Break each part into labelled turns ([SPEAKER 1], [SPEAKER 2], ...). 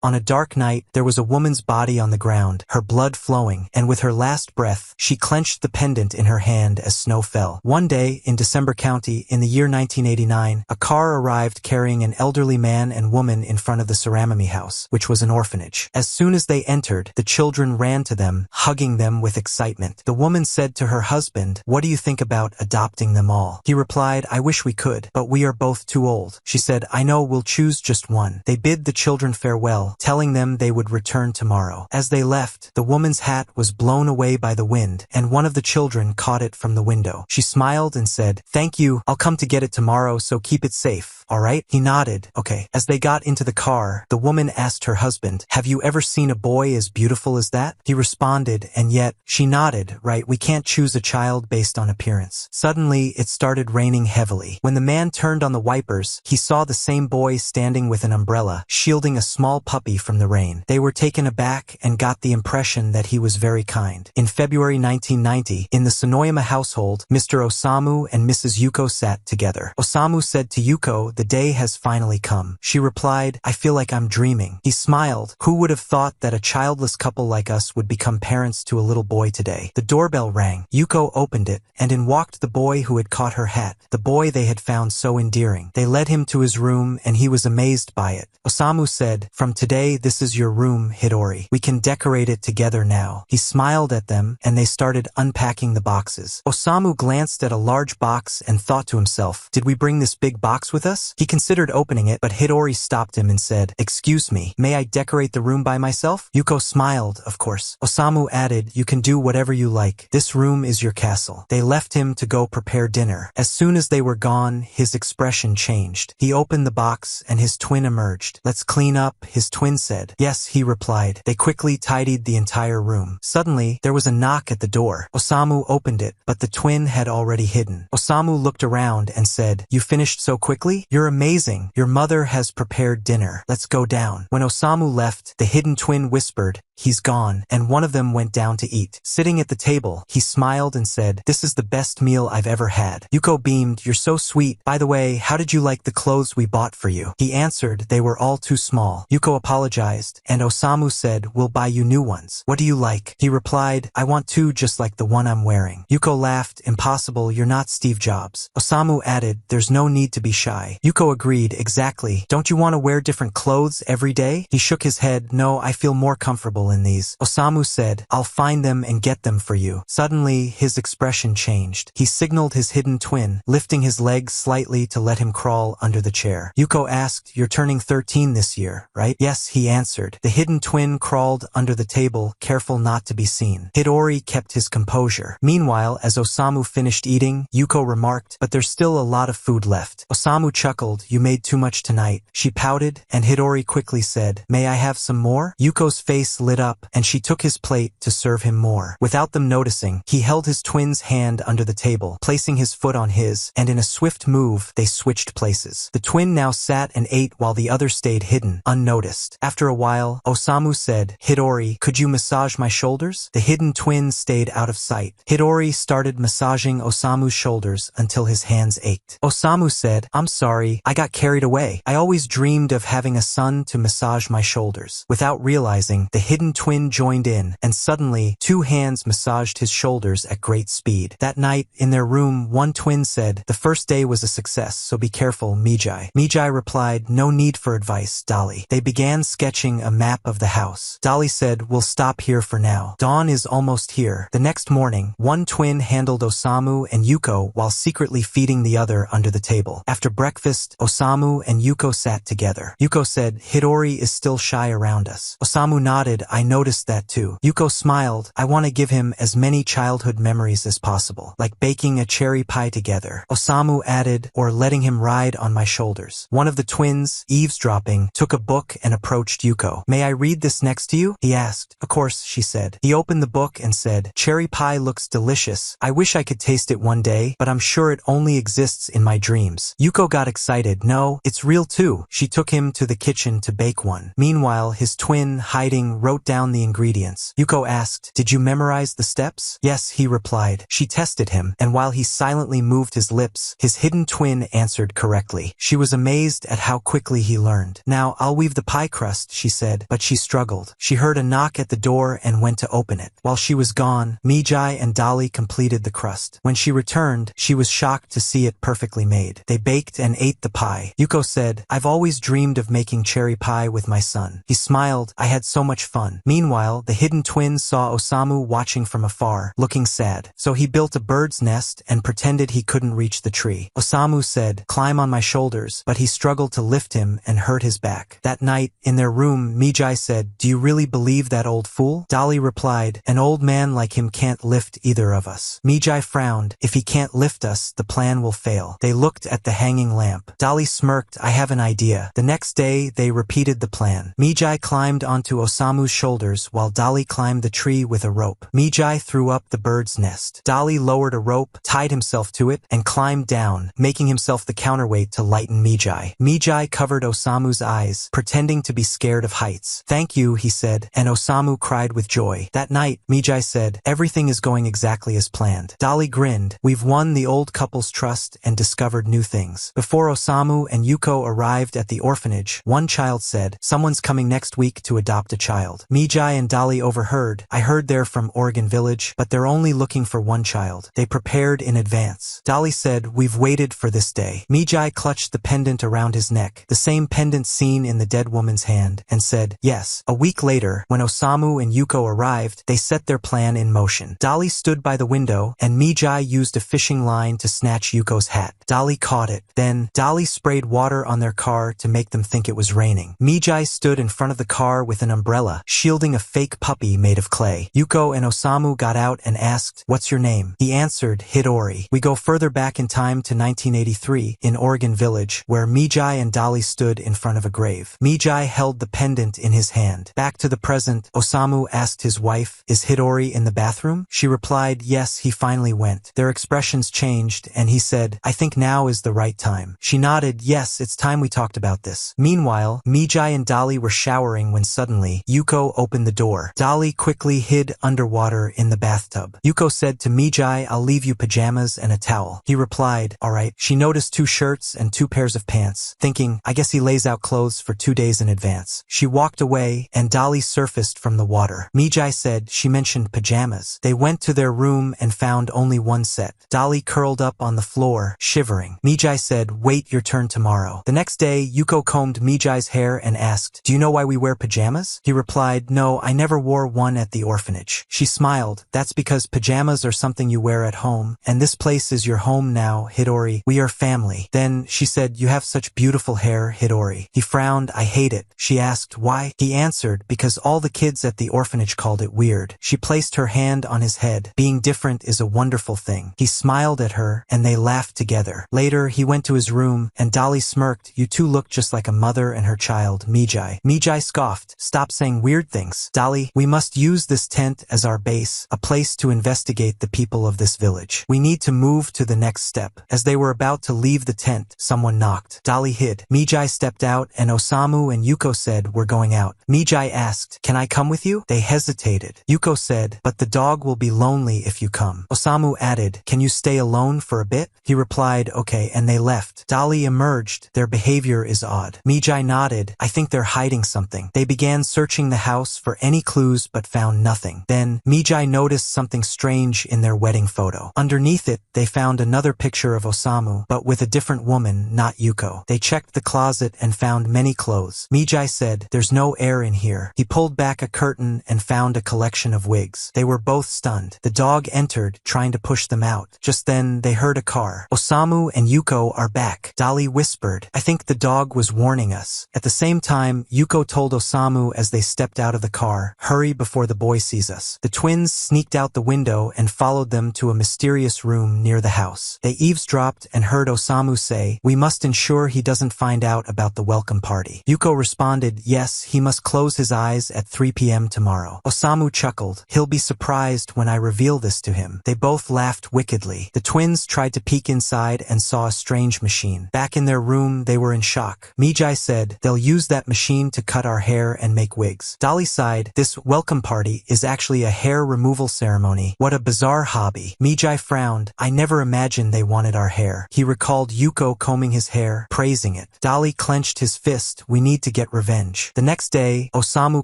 [SPEAKER 1] On a dark night, there was a woman's body on the ground, her blood flowing, and with her last breath, she clenched the pendant in her hand as snow fell. One day, in December County, in the year 1989, a car arrived carrying an elderly man and woman in front of the Saramami house, which was an orphanage. As soon as they entered, the children ran to them, hugging them with excitement. The woman said to her husband, "What do you think about adopting them all?" He replied, "I wish we could, but we are both too old." She said, "I know, we'll choose just one." They bid the children farewell, telling them they would return tomorrow. As they left, the woman's hat was blown away by the wind, and one of the children caught it from the window. She smiled and said, "Thank you, I'll come to get it tomorrow, so keep it safe. All right?" He nodded. "Okay." As they got into the car, the woman asked her husband, "Have you ever seen a boy as beautiful as that?" He responded, "And yet," she nodded, "Right, we can't choose a child based on appearance." Suddenly, it started raining heavily. When the man turned on the wipers, he saw the same boy standing with an umbrella, shielding a small puppy from the rain. They were taken aback and got the impression that he was very kind. In February 1990, in the Sonoyama household, Mr. Osamu and Mrs. Yuko sat together. Osamu said to Yuko, "The day has finally come." She replied, "I feel like I'm dreaming." He smiled. "Who would have thought that a childless couple like us would become parents to a little boy today?" The doorbell rang. Yuko opened it, and in walked the boy who had caught her hat, the boy they had found so endearing. They led him to his room, and he was amazed by it. Osamu said, "From today, this is your room, Hidori. We can decorate it together now." He smiled at them, and they started unpacking the boxes. Osamu glanced at a large box and thought to himself, "Did we bring this big box with us?" He considered opening it, but Hidori stopped him and said, "Excuse me, may I decorate the room by myself?" Yuko smiled, of course. Osamu added, "You can do whatever you like. This room is your castle." They left him to go prepare dinner. As soon as they were gone, his expression changed. He opened the box, and his twin emerged. "Let's clean up," his twin said. "Yes," he replied. They quickly tidied the entire room. Suddenly, there was a knock at the door. Osamu opened it, but the twin had already hidden. Osamu looked around and said, "You finished so quickly? You're amazing. Your mother has prepared dinner. Let's go down." When Osamu left, the hidden twin whispered, "He's gone," and one of them went down to eat. Sitting at the table, he smiled and said, "This is the best meal I've ever had." Yuko beamed, "You're so sweet. By the way, how did you like the clothes we bought for you?" He answered, "They were all too small." Yuko apologized, and Osamu said, "We'll buy you new ones. What do you like?" He replied, "I want two just like the one I'm wearing." Yuko laughed, "Impossible, you're not Steve Jobs." Osamu added, "There's no need to be shy." Yuko agreed, "Exactly. Don't you want to wear different clothes every day?" He shook his head, "No, I feel more comfortable in these." Osamu said, "I'll find them and get them for you." Suddenly, his expression changed. He signaled his hidden twin, lifting his legs slightly to let him crawl under the chair. Yuko asked, "You're turning 13 this year, right?" "Yes," he answered. The hidden twin crawled under the table, careful not to be seen. Hidori kept his composure. Meanwhile, as Osamu finished eating, Yuko remarked, "But there's still a lot of food left." Osamu chuckled, "You made too much tonight." She pouted, and Hidori quickly said, "May I have some more?" Yuko's face lit up, and she took his plate to serve him more. Without them noticing, he held his twin's hand under the table, placing his foot on his, and in a swift move, they switched places. The twin now sat and ate while the other stayed hidden, unnoticed. After a while, Osamu said, "Hidori, could you massage my shoulders?" The hidden twin stayed out of sight. Hidori started massaging Osamu's shoulders until his hands ached. Osamu said, "I'm sorry, I got carried away. I always dreamed of having a son to massage my shoulders." Without realizing, the hidden twin joined in, and suddenly, two hands massaged his shoulders at great speed. That night, in their room, one twin said, "The first day was a success, so be careful, Mijai." Mijai replied, "No need for advice, Dolly." They began sketching a map of the house. Dolly said, "We'll stop here for now. Dawn is almost here." The next morning, one twin handled Osamu and Yuko while secretly feeding the other under the table. After breakfast, Osamu and Yuko sat together. Yuko said, "Hidori is still shy around us." Osamu nodded, "I noticed that too." Yuko smiled, "I want to give him as many childhood memories as possible, like baking a cherry pie together." Osamu added, "Or letting him ride on my shoulders." One of the twins, eavesdropping, took a book and approached Yuko. "May I read this next to you?" he asked. "Of course," she said. He opened the book and said, "Cherry pie looks delicious. I wish I could taste it one day, but I'm sure it only exists in my dreams." Yuko got excited. "No, it's real too." She took him to the kitchen to bake one. Meanwhile, his twin, hiding, wrote down the ingredients. Yuko asked, "Did you memorize the steps?" "Yes," he replied. She tested him, and while he silently moved his lips, his hidden twin answered correctly. She was amazed at how quickly he learned. "Now, I'll weave the pie crust, she said, but she struggled. She heard a knock at the door and went to open it. While she was gone, Mijai and Dolly completed the crust. When she returned, she was shocked to see it perfectly made. They baked and ate the pie. Yuko said, "I've always dreamed of making cherry pie with my son." He smiled, "I had so much fun." Meanwhile, the hidden twins saw Osamu watching from afar, looking sad. So he built a bird's nest and pretended he couldn't reach the tree. Osamu said, "Climb on my shoulders," but he struggled to lift him and hurt his back. That night, in their room, Mijai said, "Do you really believe that old fool?" Dolly replied, "An old man like him can't lift either of us." Mijai frowned, "If he can't lift us, the plan will fail." They looked at the hanging lamp. Dolly smirked, "I have an idea." The next day, they repeated the plan. Mijai climbed onto Osamu's shoulders while Dolly climbed the tree with a rope. Mijai threw up the bird's nest. Dolly lowered a rope, tied himself to it, and climbed down, making himself the counterweight to lighten Mijai. Mijai covered Osamu's eyes, pretending to be scared of heights. "Thank you," he said, and Osamu cried with joy. That night, Mijai said, "Everything is going exactly as planned." Dolly grinned, "We've won the old couple's trust and discovered new things." Before Osamu and Yuko arrived at the orphanage, one child said, "Someone's coming next week to adopt a child." Mijai and Dolly overheard, "I heard they're from Oregon Village, but they're only looking for one child." They prepared in advance. Dolly said, "We've waited for this day." Mijai clutched the pendant around his neck, the same pendant seen in the dead woman's hand, and said, "Yes." A week later, when Osamu and Yuko arrived, they set their plan in motion. Dolly stood by the window, and Mijai used a fishing line to snatch Yuko's hat. Dolly caught it. Then, Dolly sprayed water on their car to make them think it was raining. Mijai stood in front of the car with an umbrella, shielding a fake puppy made of clay. Yuko and Osamu got out and asked, "What's your name?" He answered, "Hidori." We go further back in time to 1983, in Oregon Village, where Mijai and Dolly stood in front of a grave. Mijai held the pendant in his hand. Back to the present, Osamu asked his wife, "Is Hidori in the bathroom?" She replied, "Yes, he finally went." Their expressions changed, and he said, "I think now is the right time." She nodded, "Yes, it's time we talked about this." Meanwhile, Mijai and Dolly were showering when suddenly, Yuko opened the door. Dolly quickly hid underwater in the bathtub. Yuko said to Mijai, "I'll leave you pajamas and a towel." He replied, "All right." She noticed 2 shirts and 2 pairs of pants, thinking, "I guess he lays out clothes for 2 days in advance." She walked away, and Dolly surfaced from the water. Mijai said she mentioned pajamas. They went to their room and found only one set. Dolly curled up on the floor, shivering. Mijai said, "Wait your turn tomorrow." The next day, Yuko combed Mijai's hair and asked, "Do you know why we wear pajamas?" He replied, "No, I never wore one at the orphanage." She smiled, "That's because pajamas are something you wear at home, and this place is your home now, Hidori. We are family." Then she said, "You have such beautiful hair, Hidori." He frowned, "I hate it." She asked, "Why?" He answered, "Because all the kids at the orphanage called it weird." She placed her hand on his head. "Being different is a wonderful thing." He smiled at her, and they laughed together. Later, he went to his room, and Dolly smirked, "You two look just like a mother and her child, Mijai." Mijai scoffed, "Stop saying weird things. Dolly, we must use this tent as our base, a place to investigate the people of this village. We need to move to the next step." As they were about to leave the tent, someone knocked. Dolly hid. Mijai stepped out, and Osamu and Yuko said, "We're going out." Mijai asked, "Can I come with you?" They hesitated. Yuko said, "But the dog will be lonely if you come." Osamu added, "Can you stay alone for a bit?" He replied, "Okay," and they left. Dolly emerged. "Their behavior is odd." Mijai nodded, "I think they're hiding something." They began searching the house for any clues but found nothing. Then, Mijai noticed something strange in their wedding photo. Underneath it, they found another picture of Osamu, but with a different woman, not Yuko. They checked the closet and found many clothes. Mijai said, "There's no air in here." He pulled back a curtain and found a collection of wigs. They were both stunned. The dog entered, trying to push them out. Just then, they heard a car. "Osamu and Yuko are back." Dolly whispered, "I think the dog was warning us." At the same time, Yuko told Osamu as they stepped out of the car, "Hurry before the boy sees us." The twins sneaked out the window and followed them to a mysterious room near the house. They eavesdropped and heard Osamu say, "We must ensure he doesn't find out about the welcome party." Yuko responded, "Yes, he must close his eyes at 3 p.m. tomorrow." Osamu chuckled, "He'll be surprised when I reveal this to him." They both laughed wickedly. The twins tried to peek inside and saw a strange machine. Back in their room, they were in shock. Mijai said, "They'll use that machine to cut our hair and make wigs." Dolly sighed, "This welcome party is actually a hair removal ceremony. What a bizarre hobby." Mijai frowned, "I never imagined they wanted our hair." He recalled Yuko combing his hair, praising it. Dolly clenched his fist, "We need to get get revenge. The next day, Osamu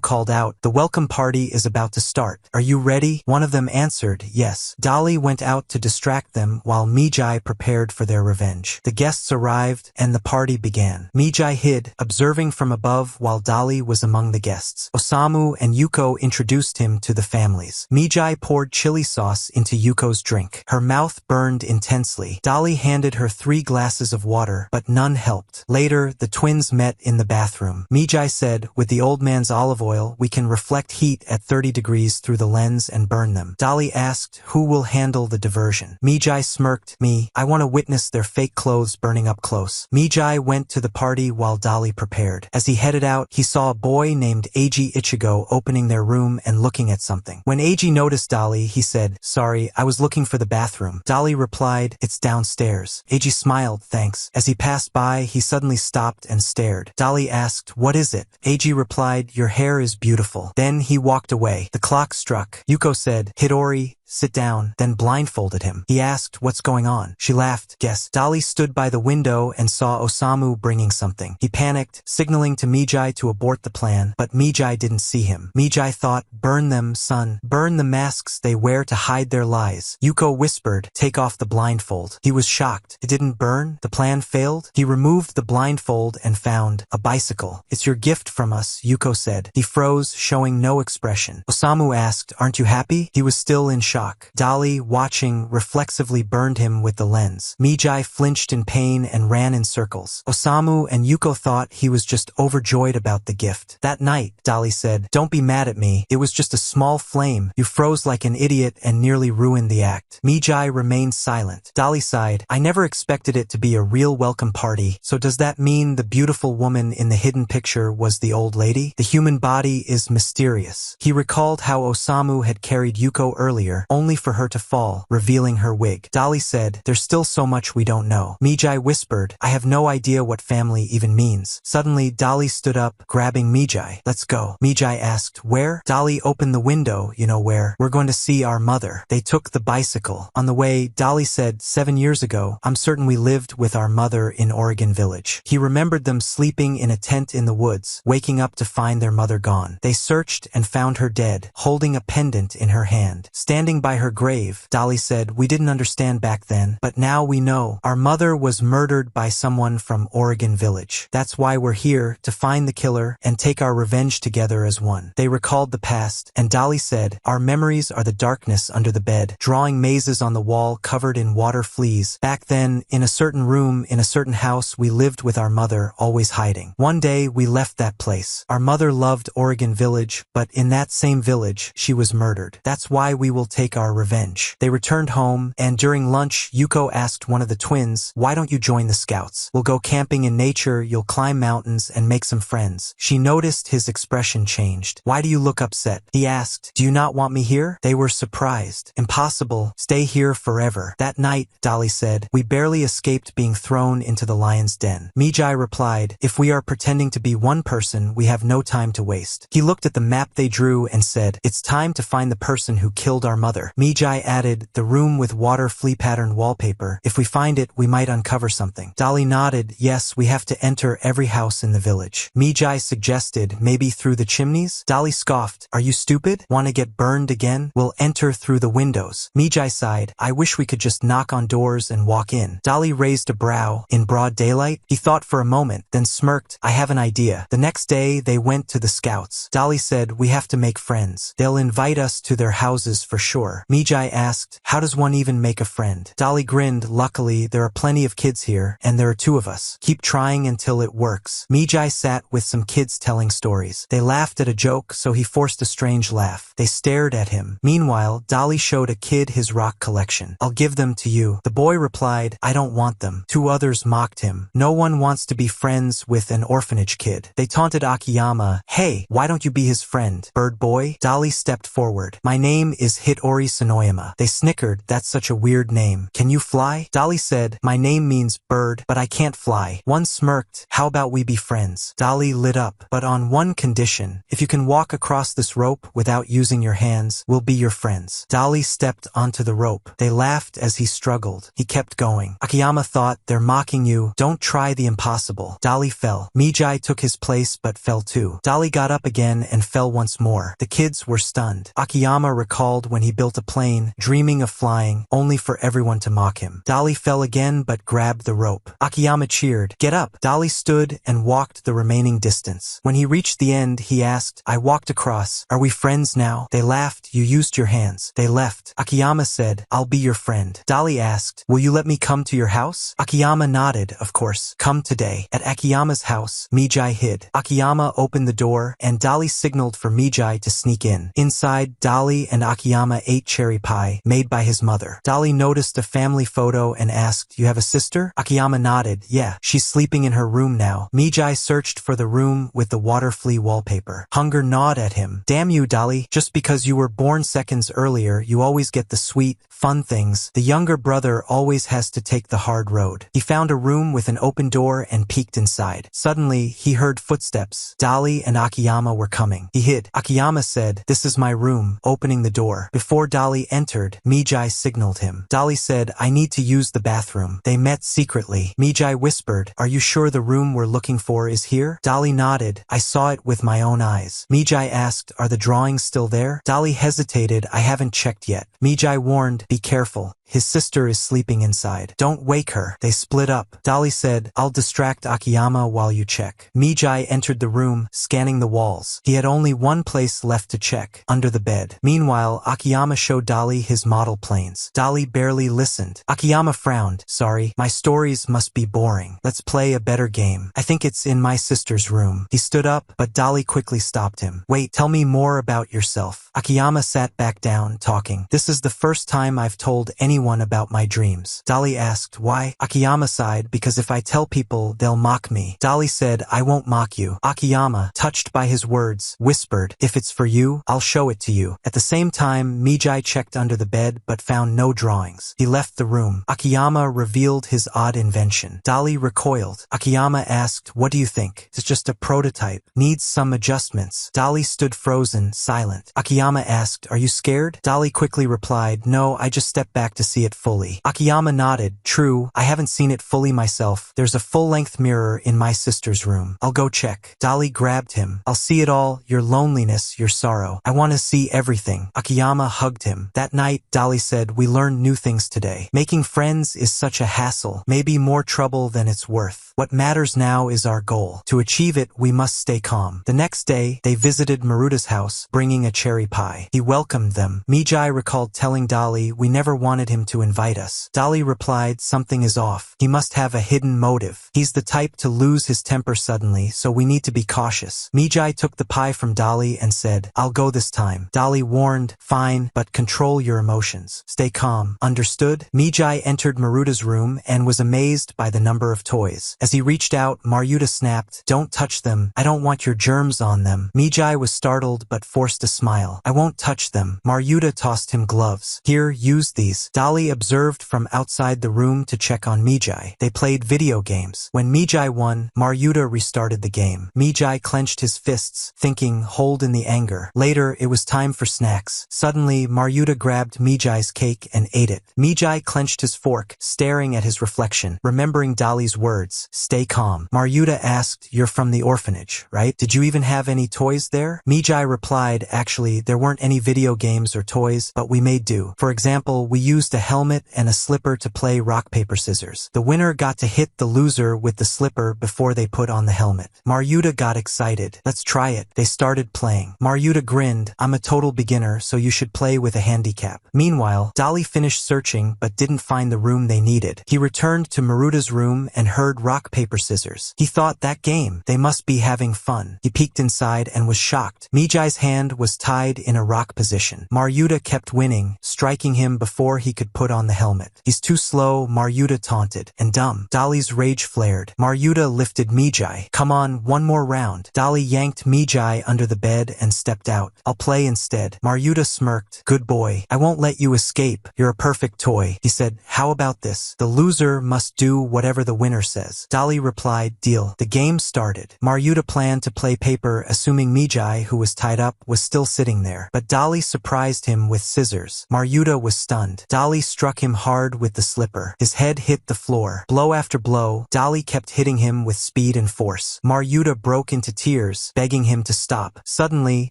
[SPEAKER 1] called out, "The welcome party is about to start. Are you ready?" One of them answered, yes. Dolly went out to distract them while Mijai prepared for their revenge. The guests arrived, and the party began. Mijai hid, observing from above while Dolly was among the guests. Osamu and Yuko introduced him to the families. Mijai poured chili sauce into Yuko's drink. Her mouth burned intensely. Dolly handed her 3 glasses of water, but none helped. Later, the twins met in the bathroom. Mijai said, "With the old man's olive oil, we can reflect heat at 30 degrees through the lens and burn them." Dolly asked, "Who will handle the diversion?" Mijai smirked, "Me. I want to witness their fake clothes burning up close." Mijai went to the party while Dolly prepared. As he headed out, he saw a boy named Eiji Ichigo opening their room and looking at something. When Eiji noticed Dolly, he said, "Sorry, I was looking for the bathroom." Dolly replied, "It's downstairs." Eiji smiled, "Thanks." As he passed by, he suddenly stopped and stared. Dolly asked, "What is it?" Eiji replied, "Your hair is beautiful." Then he walked away. The clock struck. Yuko said, "Hidori, sit down," then blindfolded him. He asked, "What's going on?" She laughed, "Guess." Dolly stood by the window and saw Osamu bringing something. He panicked, signaling to Mijai to abort the plan, but Mijai didn't see him. Mijai thought, "Burn them, son. Burn the masks they wear to hide their lies." Yuko whispered, "Take off the blindfold." He was shocked. It didn't burn? The plan failed? He removed the blindfold and found a bicycle. "It's your gift from us," Yuko said. He froze, showing no expression. Osamu asked, "Aren't you happy?" He was still in shock. Dolly, watching, reflexively burned him with the lens. Mijai flinched in pain and ran in circles. Osamu and Yuko thought he was just overjoyed about the gift. That night, Dolly said, "Don't be mad at me. It was just a small flame. You froze like an idiot and nearly ruined the act." Mijai remained silent. Dolly sighed, "I never expected it to be a real welcome party. So does that mean the beautiful woman in the hidden picture was the old lady? The human body is mysterious." He recalled how Osamu had carried Yuko earlier, only for her to fall, revealing her wig. Dolly said, "There's still so much we don't know." Mijai whispered, "I have no idea what family even means." Suddenly, Dolly stood up, grabbing Mijai. "Let's go." Mijai asked, "Where?" Dolly opened the window. "You know where? We're going to see our mother." They took the bicycle. On the way, Dolly said, "7 years ago, I'm certain we lived with our mother in Oregon Village." He remembered them sleeping in a tent in the woods, waking up to find their mother gone. They searched and found her dead, holding a pendant in her hand. Standing by her grave, Dolly said, "We didn't understand back then, but now we know. Our mother was murdered by someone from Oregon Village. That's why we're here, to find the killer and take our revenge together as one." They recalled the past, and Dolly said, "Our memories are the darkness under the bed, drawing mazes on the wall covered in water fleas. Back then, in a certain room, in a certain house, we lived with our mother, always hiding. One day, we left that place. Our mother loved Oregon Village, but in that same village, she was murdered. That's why we will take our revenge." They returned home, and during lunch, Yuko asked one of the twins, "Why don't you join the scouts? We'll go camping in nature, you'll climb mountains, and make some friends." She noticed his expression changed. "Why do you look upset?" He asked, "Do you not want me here?" They were surprised. "Impossible. Stay here forever." That night, Dolly said, "We barely escaped being thrown into the lion's den." Mijai replied, "If we are pretending to be one person, we have no time to waste." He looked at the map they drew and said, "It's time to find the person who killed our mother." Mijai added, "The room with water flea pattern wallpaper. If we find it, we might uncover something." Dolly nodded, "Yes, we have to enter every house in the village." Mijai suggested, "Maybe through the chimneys?" Dolly scoffed, "Are you stupid? Want to get burned again? We'll enter through the windows." Mijai sighed, "I wish we could just knock on doors and walk in." Dolly raised a brow. "In broad daylight?" He thought for a moment, then smirked, "I have an idea." The next day, they went to the scouts. Dolly said, "We have to make friends. They'll invite us to their houses for sure." Mijai asked, "How does one even make a friend?" Dolly grinned, "Luckily, there are plenty of kids here, and there are 2 of us. Keep trying until it works." Mijai sat with some kids telling stories. They laughed at a joke, so he forced a strange laugh. They stared at him. Meanwhile, Dolly showed a kid his rock collection. "I'll give them to you." The boy replied, "I don't want them." 2 others mocked him. "No one wants to be friends with an orphanage kid." They taunted Akiyama, "Hey, why don't you be his friend, bird boy?" Dolly stepped forward. "My name is Hidori Dori Sonoyama. They snickered, that's such a weird name. Can you fly? Dolly said, my name means bird, but I can't fly. One smirked, how about we be friends? Dolly lit up, but on one condition. If you can walk across this rope without using your hands, we'll be your friends. Dolly stepped onto the rope. They laughed as he struggled. He kept going. Akiyama thought, they're mocking you. Don't try the impossible. Dolly fell. Mijai took his place but fell too. Dolly got up again and fell once more. The kids were stunned. Akiyama recalled when he built a plane, dreaming of flying, only for everyone to mock him. Dolly fell again but grabbed the rope. Akiyama cheered. Get up. Dolly stood and walked the remaining distance. When he reached the end, he asked, I walked across. Are we friends now? They laughed. You used your hands. They left. Akiyama said, I'll be your friend. Dolly asked, will you let me come to your house? Akiyama nodded, of course. Come today. At Akiyama's house, Mijai hid. Akiyama opened the door, and Dolly signaled for Mijai to sneak in. Inside, Dolly and Akiyama ate cherry pie, made by his mother. Dolly noticed a family photo and asked, you have a sister? Akiyama nodded, yeah, she's sleeping in her room now. Mijai searched for the room with the water flea wallpaper. Hunger gnawed at him. Damn you, Dolly. Just because you were born seconds earlier, you always get the sweet, fun things. The younger brother always has to take the hard road. He found a room with an open door and peeked inside. Suddenly, he heard footsteps. Dolly and Akiyama were coming. He hid. Akiyama said, this is my room, opening the door. Before Dolly entered, Mijai signaled him. Dolly said, I need to use the bathroom. They met secretly. Mijai whispered, are you sure the room we're looking for is here? Dolly nodded. I saw it with my own eyes. Mijai asked, are the drawings still there? Dolly hesitated. I haven't checked yet. Mijai warned, be careful. His sister is sleeping inside. Don't wake her. They split up. Dolly said, I'll distract Akiyama while you check. Mijai entered the room, scanning the walls. He had only one place left to check, under the bed. Meanwhile, Akiyama showed Dolly his model planes. Dolly barely listened. Akiyama frowned. Sorry, my stories must be boring. Let's play a better game. I think it's in my sister's room. He stood up, but Dolly quickly stopped him. Wait, tell me more about yourself. Akiyama sat back down, talking. This is the first time I've told anyone about my dreams. Dolly asked, why? Akiyama sighed, because if I tell people, they'll mock me. Dolly said, I won't mock you. Akiyama, touched by his words, whispered, if it's for you, I'll show it to you. At the same time, Mijai checked under the bed but found no drawings. He left the room. Akiyama revealed his odd invention. Dolly recoiled. Akiyama asked, what do you think? It's just a prototype. Needs some adjustments. Dolly stood frozen, silent. Akiyama asked, are you scared? Dolly quickly replied, no, I just stepped back to see it fully. Akiyama nodded. True, I haven't seen it fully myself. There's a full-length mirror in my sister's room. I'll go check. Dolly grabbed him. I'll see it all, your loneliness, your sorrow. I want to see everything. Akiyama hugged him. That night, Dolly said, we learned new things today. Making friends is such a hassle, maybe more trouble than it's worth. What matters now is our goal. To achieve it, we must stay calm. The next day, they visited Maruta's house, bringing a cherry pie. He welcomed them. Mijai recalled telling Dolly, we never wanted him to invite us. Dolly replied, something is off. He must have a hidden motive. He's the type to lose his temper suddenly, so we need to be cautious. Mijai took the pie from Dolly and said, I'll go this time. Dolly warned, fine, but control your emotions. Stay calm. Understood? Mijai entered Maruta's room and was amazed by the number of toys. As he reached out, Maruta snapped, don't touch them. I don't want your germs on them. Mijai was startled but forced a smile. I won't touch them. Maruta tossed him gloves. Here, use these. Dolly observed from outside the room to check on Mijai. They played video games. When Mijai won, Maruta restarted the game. Mijai clenched his fists, thinking, hold in the anger. Later, it was time for snacks. Suddenly, Maruta grabbed Mijai's cake and ate it. Mijai clenched his fork, staring at his reflection, remembering Dolly's words, stay calm. Maruta asked, you're from the orphanage, right? Did you even have any toys there? Mijai replied, actually, there weren't any video games or toys, but we made do. For example, we used a helmet and a slipper to play rock, paper, scissors. The winner got to hit the loser with the slipper before they put on the helmet. Maruta got excited. Let's try it. They started playing. Maruta grinned. I'm a total beginner, so you should play with a handicap. Meanwhile, Dolly finished searching but didn't find the room they needed. He returned to Maruta's room and heard rock, paper, scissors. He thought, that game. They must be having fun. He peeked inside and was shocked. Mijai's hand was tied in a rock position. Maruta kept winning, striking him before he could could put on the helmet. He's too slow, Maryuta taunted. And dumb. Dolly's rage flared. Maryuta lifted Mijai. Come on, one more round. Dolly yanked Mijai under the bed and stepped out. I'll play instead. Maryuta smirked. Good boy. I won't let you escape. You're a perfect toy. He said, how about this? The loser must do whatever the winner says. Dolly replied, deal. The game started. Maryuta planned to play paper, assuming Mijai, who was tied up, was still sitting there. But Dolly surprised him with scissors. Maryuta was stunned. Dolly struck him hard with the slipper. His head hit the floor. Blow after blow, Dolly kept hitting him with speed and force. Maryuta broke into tears, begging him to stop. Suddenly,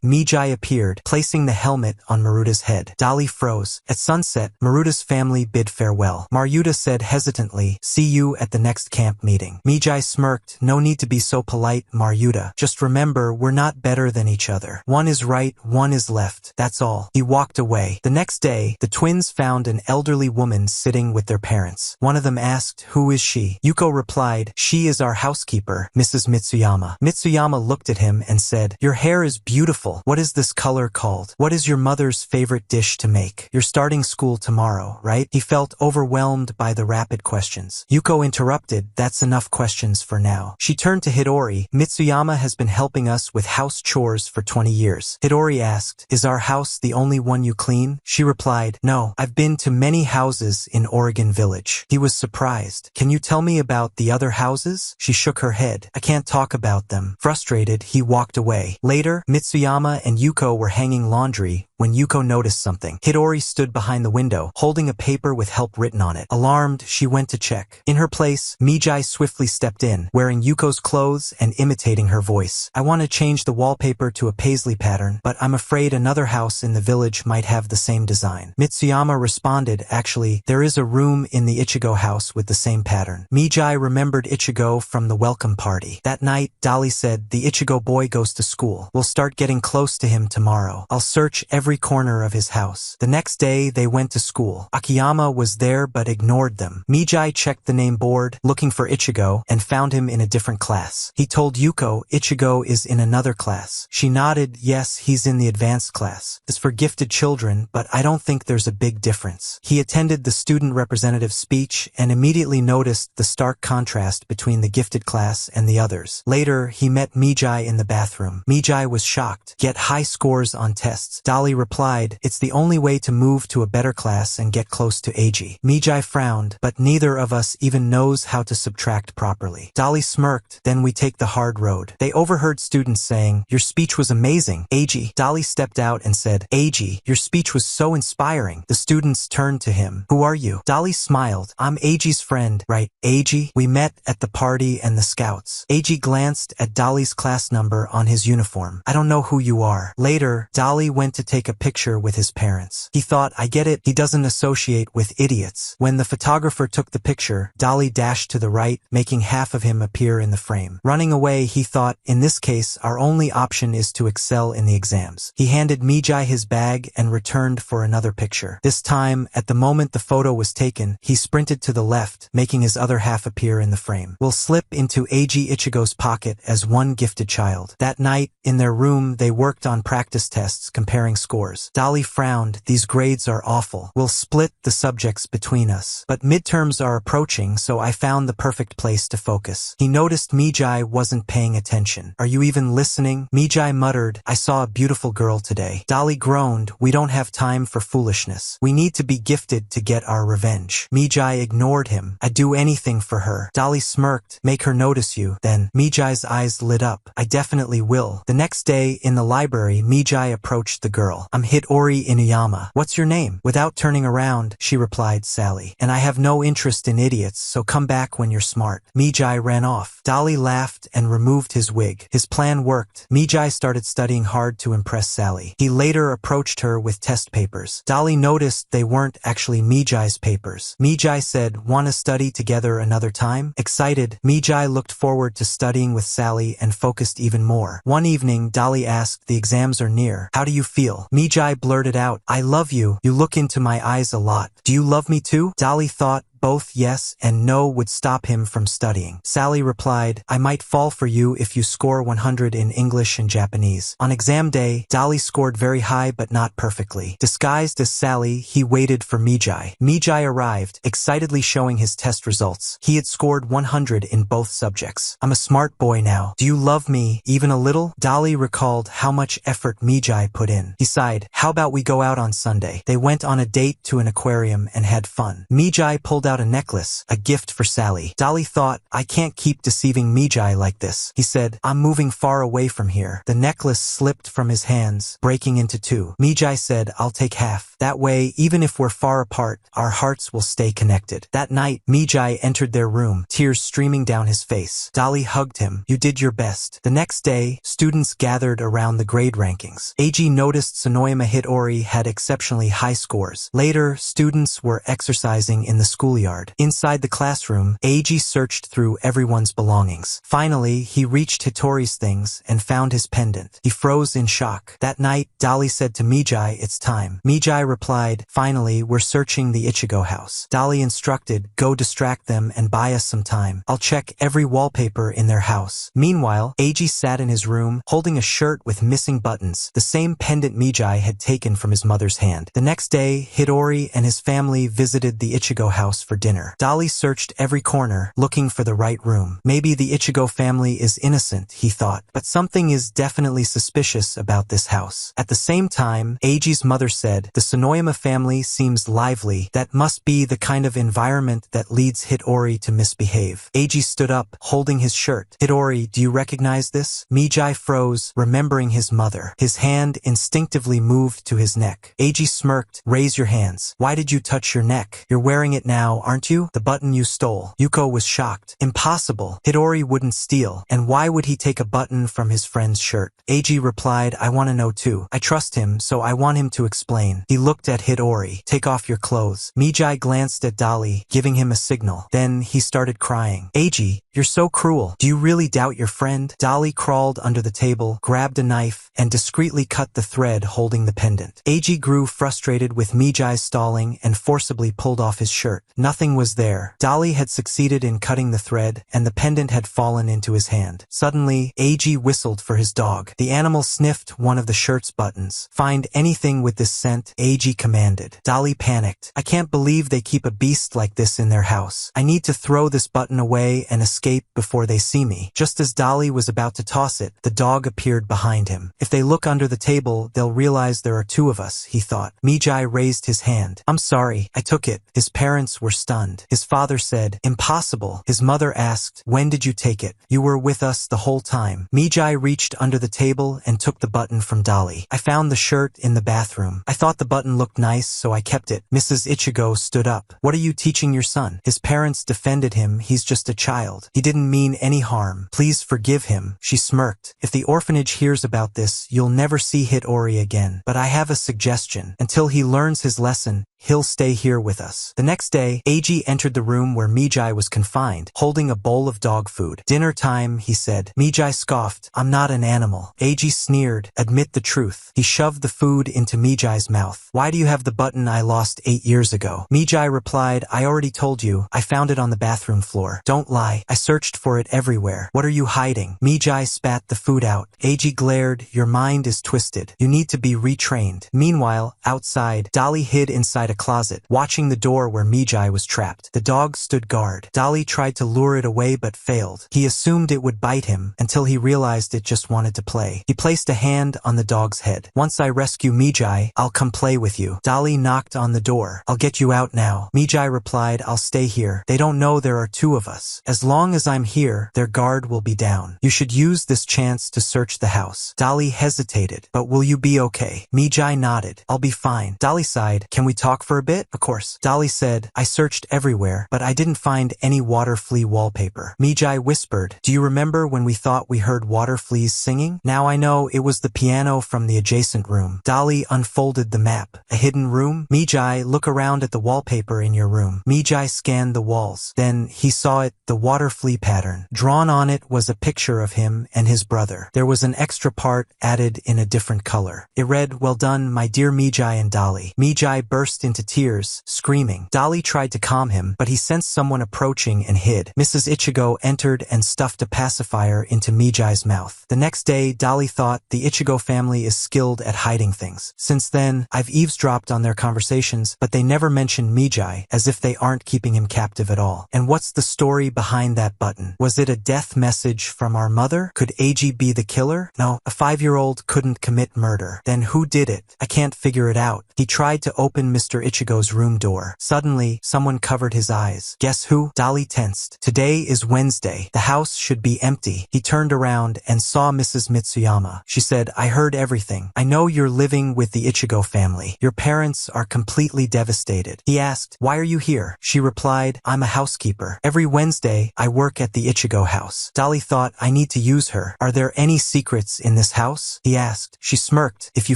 [SPEAKER 1] Mijai appeared, placing the helmet on Maruta's head. Dolly froze. At sunset, Maruta's family bid farewell. Maryuta said hesitantly, see you at the next camp meeting. Mijai smirked. No need to be so polite, Maryuta. Just remember, we're not better than each other. One is right, one is left. That's all. He walked away. The next day, the twins found an elderly woman sitting with their parents. One of them asked, who is she? Yuko replied, she is our housekeeper, Mrs. Mitsuyama. Mitsuyama looked at him and said, your hair is beautiful. What is this color called? What is your mother's favorite dish to make? You're starting school tomorrow, right? He felt overwhelmed by the rapid questions. Yuko interrupted, that's enough questions for now. She turned to Hidori. Mitsuyama has been helping us with house chores for 20 years. Hidori asked, is our house the only one you clean? She replied, no, I've been to many houses in Oregon Village. He was surprised. Can you tell me about the other houses? She shook her head. I can't talk about them. Frustrated, he walked away. Later, Mitsuyama and Yuko were hanging laundry when Yuko noticed something. Hidori stood behind the window, holding a paper with help written on it. Alarmed, she went to check. In her place, Mijai swiftly stepped in, wearing Yuko's clothes and imitating her voice. I want to change the wallpaper to a paisley pattern, but I'm afraid another house in the village might have the same design. Mitsuyama responded, actually, there is a room in the Ichigo house with the same pattern. Mijai remembered Ichigo from the welcome party. That night, Dolly said, the Ichigo boy goes to school. We'll start getting close to him tomorrow. I'll search every corner of his house. The next day, they went to school. Akiyama was there but ignored them. Mijai checked the name board, looking for Ichigo, and found him in a different class. He told Yuko Ichigo is in another class. She nodded, yes, he's in the advanced class. It's for gifted children, but I don't think there's a big difference. He attended the student representative speech and immediately noticed the stark contrast between the gifted class and the others. Later, he met Mijai in the bathroom. Mijai was shocked. Get high scores on tests. Dolly replied, it's the only way to move to a better class and get close to Eiji. Mijai frowned, but neither of us even knows how to subtract properly. Dolly smirked, then we take the hard road. They overheard students saying, your speech was amazing, Eiji. Dolly stepped out and said, Eiji, your speech was so inspiring. The students turned to him. Who are you? Dolly smiled. I'm Eiji's friend, right, Eiji? We met at the party and the scouts. Eiji glanced at Dolly's class number on his uniform. I don't know who you are. Later, Dolly went to take a picture with his parents. He thought, I get it, he doesn't associate with idiots. When the photographer took the picture, Dolly dashed to the right, making half of him appear in the frame. Running away, he thought, in this case, our only option is to excel in the exams. He handed Mijai his bag and returned for another picture. This time, at the moment the photo was taken, he sprinted to the left, making his other half appear in the frame. We'll slip into Eiji Ichigo's pocket as one gifted child. That night, in their room, they worked on practice tests comparing scores. Dolly frowned. These grades are awful. We'll split the subjects between us. But midterms are approaching, so I found the perfect place to focus. He noticed Mijai wasn't paying attention. Are you even listening? Mijai muttered, I saw a beautiful girl today. Dolly groaned, we don't have time for foolishness. We need to be gifted to get our revenge. Mijai ignored him. I'd do anything for her. Dolly smirked, make her notice you. Then, Mijai's eyes lit up. I definitely will. The next day, in the library, Mijai approached the girl. I'm Hidori Inuyama. What's your name? Without turning around, she replied, Sally. And I have no interest in idiots, so come back when you're smart. Mijai ran off. Dolly laughed and removed his wig. His plan worked. Mijai started studying hard to impress Sally. He later approached her with test papers. Dolly noticed they weren't actually Mijai's papers. Mijai said, wanna study together another time? Excited, Mijai looked forward to studying with Sally and focused even more. One evening, Dolly asked, the exams are near. How do you feel? Mijai blurted out, I love you. You look into my eyes a lot. Do you love me too? Dolly thought, both yes and no would stop him from studying. Sally replied, I might fall for you if you score 100 in English and Japanese. On exam day, Dolly scored very high but not perfectly. Disguised as Sally, he waited for Mijai. Mijai arrived, excitedly showing his test results. He had scored 100 in both subjects. I'm a smart boy now. Do you love me, even a little? Dolly recalled how much effort Mijai put in. He sighed, how about we go out on Sunday? They went on a date to an aquarium and had fun. Mijai pulled out a necklace, a gift for Sally. Dolly thought, I can't keep deceiving Mijai like this. He said, I'm moving far away from here. The necklace slipped from his hands, breaking into two. Mijai said, I'll take half. That way, even if we're far apart, our hearts will stay connected. That night, Mijai entered their room, tears streaming down his face. Dolly hugged him. You did your best. The next day, students gathered around the grade rankings. AG noticed Tsunoyama Hitori had exceptionally high scores. Later, students were exercising in the schoolyard. Inside the classroom, AG searched through everyone's belongings. Finally, he reached Hitori's things and found his pendant. He froze in shock. That night, Dolly said to Mijai, it's time. Mijai replied, finally, we're searching the Ichigo house. Dolly instructed, go distract them and buy us some time. I'll check every wallpaper in their house. Meanwhile, Eiji sat in his room, holding a shirt with missing buttons, the same pendant Mijai had taken from his mother's hand. The next day, Hitori and his family visited the Ichigo house for dinner. Dolly searched every corner, looking for the right room. Maybe the Ichigo family is innocent, he thought, but something is definitely suspicious about this house. At the same time, Eiji's mother said, the Tsunoyama family seems lively. That must be the kind of environment that leads Hitori to misbehave. Eiji stood up, holding his shirt. Hitori, do you recognize this? Mijai froze, remembering his mother. His hand instinctively moved to his neck. Eiji smirked, raise your hands. Why did you touch your neck? You're wearing it now, aren't you? The button you stole. Yuko was shocked. Impossible. Hitori wouldn't steal. And why would he take a button from his friend's shirt? Eiji replied, I want to know too. I trust him, so I want him to explain. He looked at Hitori. Take off your clothes. Mijai glanced at Dolly, giving him a signal. Then he started crying. Eiji, you're so cruel. Do you really doubt your friend? Dolly crawled under the table, grabbed a knife, and discreetly cut the thread holding the pendant. Eiji grew frustrated with Mijai's stalling and forcibly pulled off his shirt. Nothing was there. Dolly had succeeded in cutting the thread, and the pendant had fallen into his hand. Suddenly, Eiji whistled for his dog. The animal sniffed one of the shirt's buttons. Find anything with this scent, Eiji commanded. Dolly panicked. I can't believe they keep a beast like this in their house. I need to throw this button away and escape before they see me. Just as Dolly was about to toss it, the dog appeared behind him. If they look under the table, they'll realize there are two of us, he thought. Mijai raised his hand. I'm sorry, I took it. His parents were stunned. His father said, impossible. His mother asked, when did you take it? You were with us the whole time. Mijai reached under the table and took the button from Dolly. I found the shirt in the bathroom. I thought the button looked nice, so I kept it. Mrs. Ichigo stood up. What are you teaching your son? His parents defended him. He's just a child. He didn't mean any harm. Please forgive him. She smirked. If the orphanage hears about this, you'll never see Hitori again. But I have a suggestion. Until he learns his lesson, he'll stay here with us. The next day, Eiji entered the room where Mijai was confined, holding a bowl of dog food. Dinner time, he said. Mijai scoffed. I'm not an animal. Eiji sneered. Admit the truth. He shoved the food into Mijai's mouth. Why do you have the button I lost 8 years ago? Mijai replied, I already told you. I found it on the bathroom floor. Don't lie. I searched for it everywhere. What are you hiding? Mijai spat the food out. Eiji glared. Your mind is twisted. You need to be retrained. Meanwhile, outside, Dolly hid inside a closet, watching the door where Mijai was trapped. The dog stood guard. Dolly tried to lure it away but failed. He assumed it would bite him until he realized it just wanted to play. He placed a hand on the dog's head. Once I rescue Mijai, I'll come play with you. Dolly knocked on the door. I'll get you out now. Mijai replied, I'll stay here. They don't know there are two of us. As long as I'm here, their guard will be down. You should use this chance to search the house. Dolly hesitated. But will you be okay? Mijai nodded. I'll be fine. Dolly sighed. Can we talk for a bit? Of course. Dolly said, I searched everywhere, but I didn't find any water flea wallpaper. Mijai whispered, do you remember when we thought we heard water fleas singing? Now I know it was the piano from the adjacent room. Dolly unfolded the map. A hidden room? Mijai, look around at the wallpaper in your room. Mijai scanned the walls. Then he saw it, the water flea pattern. Drawn on it was a picture of him and his brother. There was an extra part added in a different color. It read, well done, my dear Mijai and Dolly. Mijai burst into tears, screaming. Dolly tried to calm him, but he sensed someone approaching and hid. Mrs. Ichigo entered and stuffed a pacifier into Mijai's mouth. The next day, Dolly thought the Ichigo family is skilled at hiding things. Since then, I've eavesdropped on their conversations, but they never mention Mijai, as if they aren't keeping him captive at all. And what's the story behind that button? Was it a death message from our mother? Could Eiji be the killer? No, a 5-year-old couldn't commit murder. Then who did it? I can't figure it out. He tried to open Mr. Ichigo's room door. Suddenly, someone covered his eyes. Guess who? Dolly tensed. Today is Wednesday. The house should be empty. He turned around and saw Mrs. Mitsuyama. She said, I heard everything. I know you're living with the Ichigo family. Your parents are completely devastated. He asked, why are you here? She replied, I'm a housekeeper. Every Wednesday, I work at the Ichigo house. Dolly thought, I need to use her. Are there any secrets in this house? He asked. She smirked. If you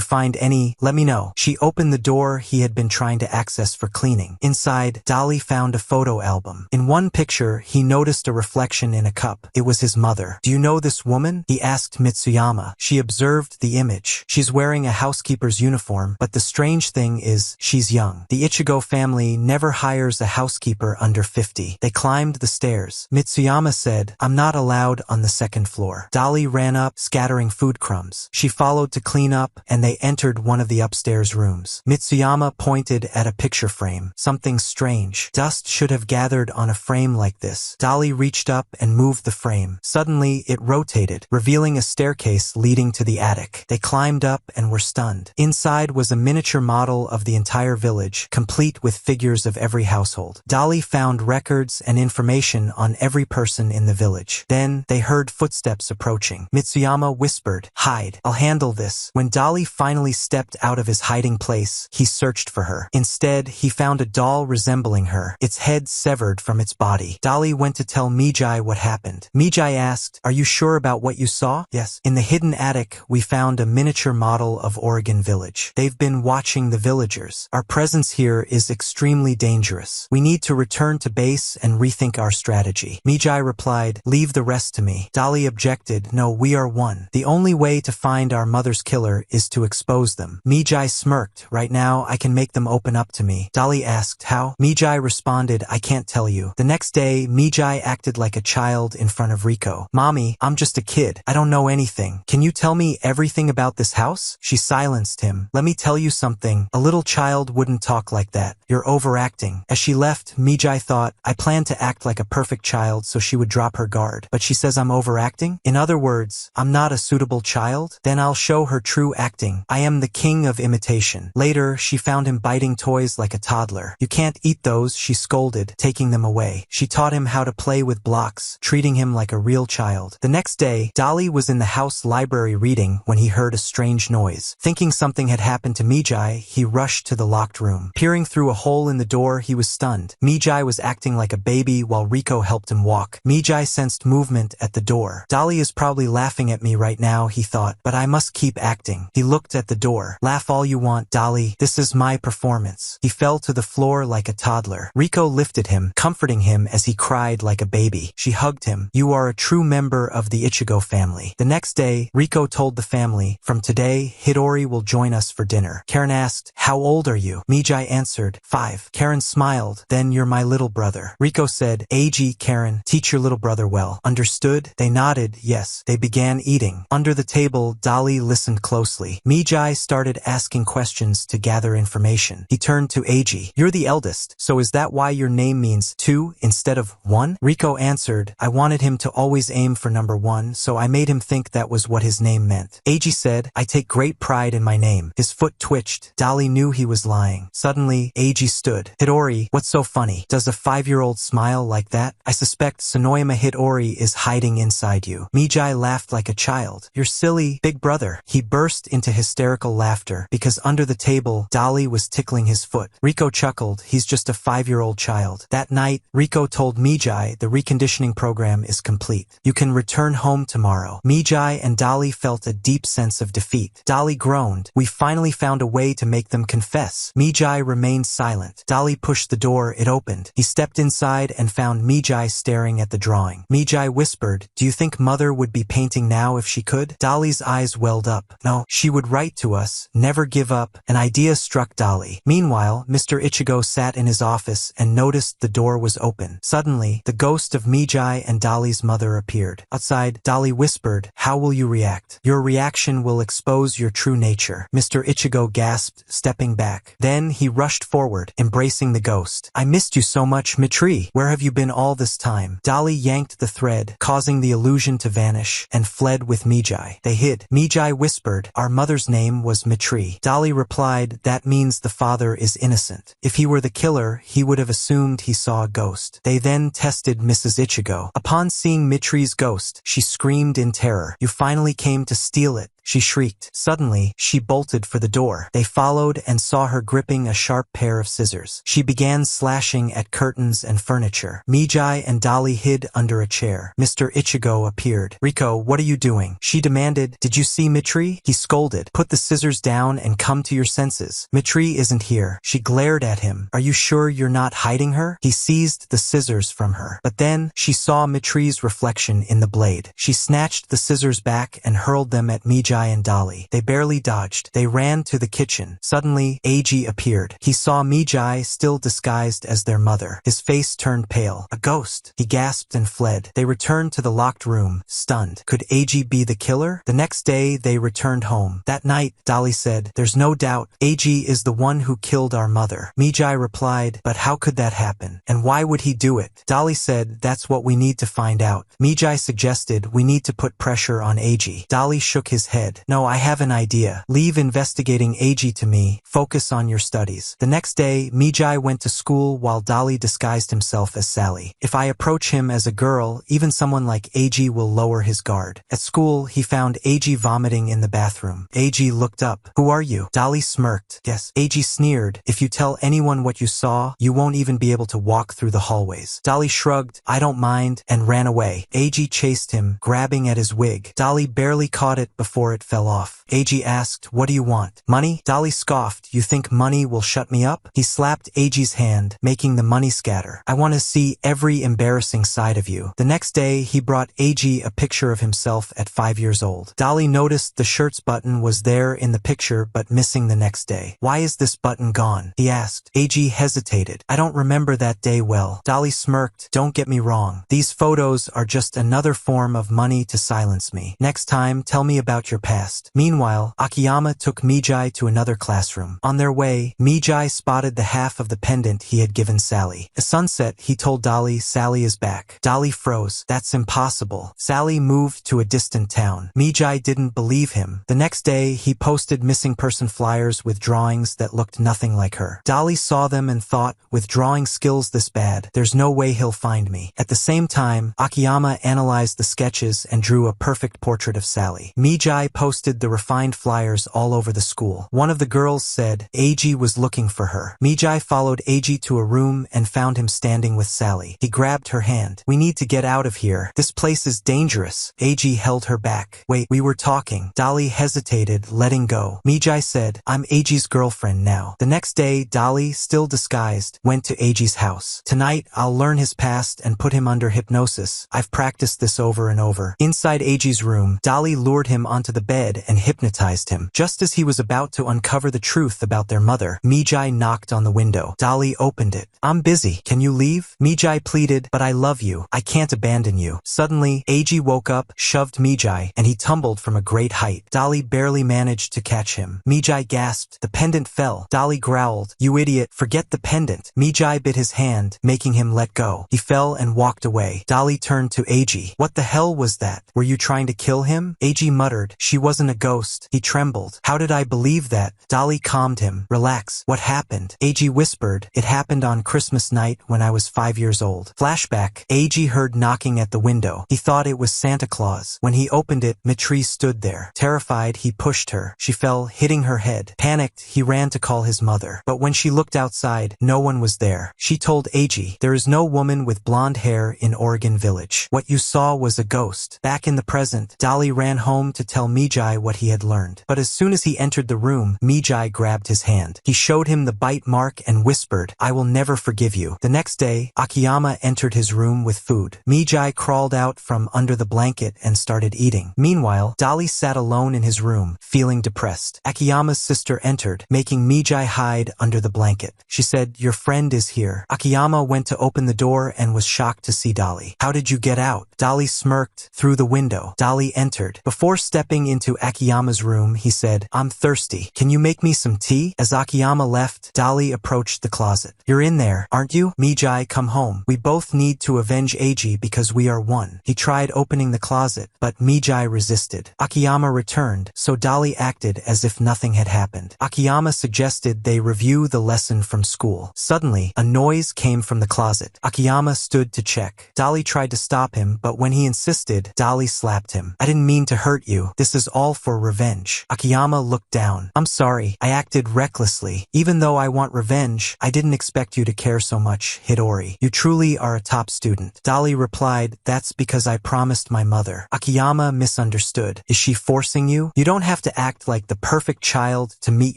[SPEAKER 1] find any, let me know. She opened the door he had been trying to access for cleaning. Inside, Dolly found a photo album. In one picture, he noticed a reflection in a cup. It was his mother. Do you know this woman? He asked Mitsuyama. She observed the image. She's wearing a housekeeper's uniform, but the strange thing is, she's young. The Ichigo family never hires a housekeeper under 50. They climbed the stairs. Mitsuyama said, I'm not allowed on the second floor. Dolly ran up, scattering food crumbs. She followed to clean up, and they entered one of the upstairs rooms. Mitsuyama pointed at a picture frame. Something strange. Dust should have gathered on a frame like this. Dolly reached up and moved the frame. Suddenly, it rotated, revealing a staircase leading to the attic. They climbed up and were stunned. Inside was a miniature model of the entire village, complete with figures of every household. Dolly found records and information on every person in the village. Then, they heard footsteps approaching. Mitsuyama whispered, hide, I'll handle this. When Dolly finally stepped out of his hiding place, he searched for her. Instead, he found a doll resembling her, its head severed from its body. Dolly went to tell Mijai what happened. Mijai asked, are you sure about what you saw? Yes. In the hidden attic, we found a miniature model of Oregon Village. They've been watching the villagers. Our presence here is extremely dangerous. We need to return to base and rethink our strategy. Mijai replied, leave the rest to me. Dolly objected, no, we are one. The only way to find our mother's killer is to expose them. Mijai smirked, right now I can make them open up to me. Dolly asked, how? Mijai responded, I can't tell you. The next day, Mijai acted like a child in front of Riko. Mommy, I'm just a kid. I don't know anything. Can you tell me everything about this house? She silenced him. Let me tell you something. A little child wouldn't talk like that. You're overacting. As she left, Mijai thought, I planned to act like a perfect child so she would drop her guard. But she says I'm overacting? In other words, I'm not a suitable child? Then I'll show her true acting. I am the king of imitation. Later, she found him biting toys like a toddler. You can't eat those, she scolded, taking them away. She taught him how to play with blocks, treating him like a real child. The next day, Dolly was in the house library reading when he heard a strange noise. Thinking something had happened to Mijai, he rushed to the locked room. Peering through a hole in the door, he was stunned. Mijai was acting like a baby while Riko helped him walk. Mijai sensed movement at the door. Dolly is probably laughing at me right now, he thought, but I must keep acting. He looked at the door. Laugh all you want, Dolly. This is my performance. He fell to the floor like a toddler. Riko lifted him, comforting him as he cried like a baby. She hugged him. You are a true member of the Ichigo family. The next day, Riko told the family, from today, Hidori will join us for dinner. Karen asked, how old are you? Mijai answered, 5. Karen smiled, then you're my little brother. Riko said, Eiji, Karen, teach your little brother well. Understood? They nodded, yes. They began eating. Under the table, Dolly listened closely. Mijai started asking questions to gather information. He turned to Eiji. You're the eldest, so is that why your name means 2 instead of 1? Riko answered, I wanted him to always aim for number 1, so I made him think that was what his name meant. Eiji said, I take great pride in my name. His foot twitched. Dolly knew he was lying. Suddenly, Eiji stood. Hidori, what's so funny? Does a 5-year-old smile like that? I suspect Sonoyama Hidori is hiding inside you. Mijai laughed like a child. You're silly, big brother. He burst into hysterical laughter because under the table, Dolly was tickling his foot. Riko chuckled. He's just a 5-year-old child. That night, Riko told Mijai the reconditioning program is complete. You can return home tomorrow. Mijai and Dolly felt a deep sense of defeat. Dolly groaned. We finally found a way to make them confess. Mijai remained silent. Dolly pushed the door. It opened. He stepped inside and found Mijai staring at the drawing. Mijai whispered, do you think mother would be painting now if she could? Dolly's eyes welled up. No, she would write to us, never give up. An idea struck Dolly. Meanwhile, Mr. Ichigo sat in his office and noticed the door was open. Suddenly, the ghost of Mijai and Dolly's mother appeared. Outside, Dolly whispered, "How will you react? Your reaction will expose your true nature." Mr. Ichigo gasped, stepping back. Then he rushed forward, embracing the ghost. "I missed you so much, Mitri. Where have you been all this time?" Dolly yanked the thread, causing the illusion to vanish, and fled with Mijai. They hid. Mijai whispered, "Our mother's name was Mitri." Dolly replied, "That means the father is innocent. If he were the killer, he would have assumed he saw a ghost." They then tested Mrs. Ichigo. Upon seeing Mitri's ghost, she screamed in terror. "You finally came to steal it," she shrieked. Suddenly, she bolted for the door. They followed and saw her gripping a sharp pair of scissors. She began slashing at curtains and furniture. Mijai and Dolly hid under a chair. Mr. Ichigo appeared. "Riko, what are you doing?" she demanded. "Did you see Mitri?" He scolded. "Put the scissors down and come to your senses. Mitri isn't here." She glared at him. "Are you sure you're not hiding her?" He seized the scissors from her. But then, she saw Mitri's reflection in the blade. She snatched the scissors back and hurled them at Mijai and Dolly. They barely dodged. They ran to the kitchen. Suddenly, Eiji appeared. He saw Mijai still disguised as their mother. His face turned pale. "A ghost!" He gasped and fled. They returned to the locked room, stunned. Could Eiji be the killer? The next day, they returned home. That night, Dolly said, "There's no doubt Eiji is the one who killed our mother." Mijai replied, "But how could that happen? And why would he do it?" Dolly said, "That's what we need to find out." Mijai suggested, "We need to put pressure on Eiji." Dolly shook his head. "No, I have an idea. Leave investigating Eiji to me. Focus on your studies." The next day, Mijai went to school while Dolly disguised himself as Sally. "If I approach him as a girl, even someone like Eiji will lower his guard." At school, he found Eiji vomiting in the bathroom. Eiji looked up. "Who are you?" Dolly smirked. "Guess." Eiji sneered. "If you tell anyone what you saw, you won't even be able to walk through the hallways." Dolly shrugged, "I don't mind," and ran away. Eiji chased him, grabbing at his wig. Dolly barely caught it before it fell off. Eiji asked, "What do you want? Money?" Dolly scoffed. "You think money will shut me up?" He slapped Eiji's hand, making the money scatter. "I want to see every embarrassing side of you." The next day, he brought Eiji a picture of himself at 5 years old. Dolly noticed the shirt's button was there in the picture but missing the next day. "Why is this button gone?" he asked. Eiji hesitated. "I don't remember that day well." Dolly smirked. "Don't get me wrong. These photos are just another form of money to silence me. Next time, tell me about your past." Meanwhile, Akiyama took Mijai to another classroom. On their way, Mijai spotted the half of the pendant he had given Sally. At sunset, he told Dolly Sally is back. Dolly froze. "That's impossible. Sally moved to a distant town." Mijai didn't believe him. The next day, he posted missing person flyers with drawings that looked nothing like her. Dolly saw them and thought, with drawing skills this bad, there's no way he'll find me. At the same time, Akiyama analyzed the sketches and drew a perfect portrait of Sally. Mijai posted the refined flyers all over the school. One of the girls said, Eiji was looking for her. Mijai followed Eiji to a room and found him standing with Sally. He grabbed her hand. "We need to get out of here. This place is dangerous." Eiji held her back. "Wait, we were talking." Dolly hesitated, letting go. Mijai said, "I'm Eiji's girlfriend now." The next day, Dolly, still disguised, went to Eiji's house. "Tonight, I'll learn his past and put him under hypnosis. I've practiced this over and over." Inside Eiji's room, Dolly lured him onto the bed and hypnotized him. Just as he was about to uncover the truth about their mother, Mijai knocked on the window. Dolly opened it. "I'm busy. Can you leave?" Mijai pleaded, "But I love you. I can't abandon you." Suddenly, Eiji woke up, shoved Mijai, and he tumbled from a great height. Dolly barely managed to catch him. Mijai gasped. The pendant fell. Dolly growled, "You idiot, forget the pendant." Mijai bit his hand, making him let go. He fell and walked away. Dolly turned to Eiji. "What the hell was that? Were you trying to kill him?" Eiji muttered, "She wasn't a ghost." He trembled. "How did I believe that?" Dolly calmed him. "Relax. What happened?" Eiji whispered, "It happened on Christmas night when I was 5 years old." Flashback. Eiji heard knocking at the window. He thought it was Santa Claus. When he opened it, Mitri stood there. Terrified, he pushed her. She fell, hitting her head. Panicked, he ran to call his mother. But when she looked outside, no one was there. She told Eiji, "There is no woman with blonde hair in Oregon Village. What you saw was a ghost." Back in the present, Dolly ran home to tell Mijai what he had learned. But as soon as he entered the room, Mijai grabbed his hand. He showed him the bite mark and whispered, "I will never forgive you." The next day, Akiyama entered his room with food. Mijai crawled out from under the blanket and started eating. Meanwhile, Dolly sat alone in his room, feeling depressed. Akiyama's sister entered, making Mijai hide under the blanket. She said, "Your friend is here." Akiyama went to open the door and was shocked to see Dolly. "How did you get out?" Dolly smirked. "Through the window." Dolly entered. Before stepping into Akiyama's room, he said, "I'm thirsty. Can you make me some tea?" As Akiyama left, Dolly approached the closet. "You're in there, aren't you?" "Mijai, come home. We both need to avenge Eiji because we are one." He tried opening the closet, but Mijai resisted. Akiyama returned, so Dolly acted as if nothing had happened. Akiyama suggested they review the lesson from school. Suddenly, a noise came from the closet. Akiyama stood to check. Dolly tried to stop him, but when he insisted, Dolly slapped him. "I didn't mean to hurt you. This is all for revenge." Akiyama looked down. "I'm sorry. I acted recklessly. Even though I want revenge, I didn't expect you to care so much, Hidori. You truly are a top student." Dolly replied, "That's because I promised my mother." Akiyama misunderstood. "Is she forcing you? You don't have to act like the perfect child to meet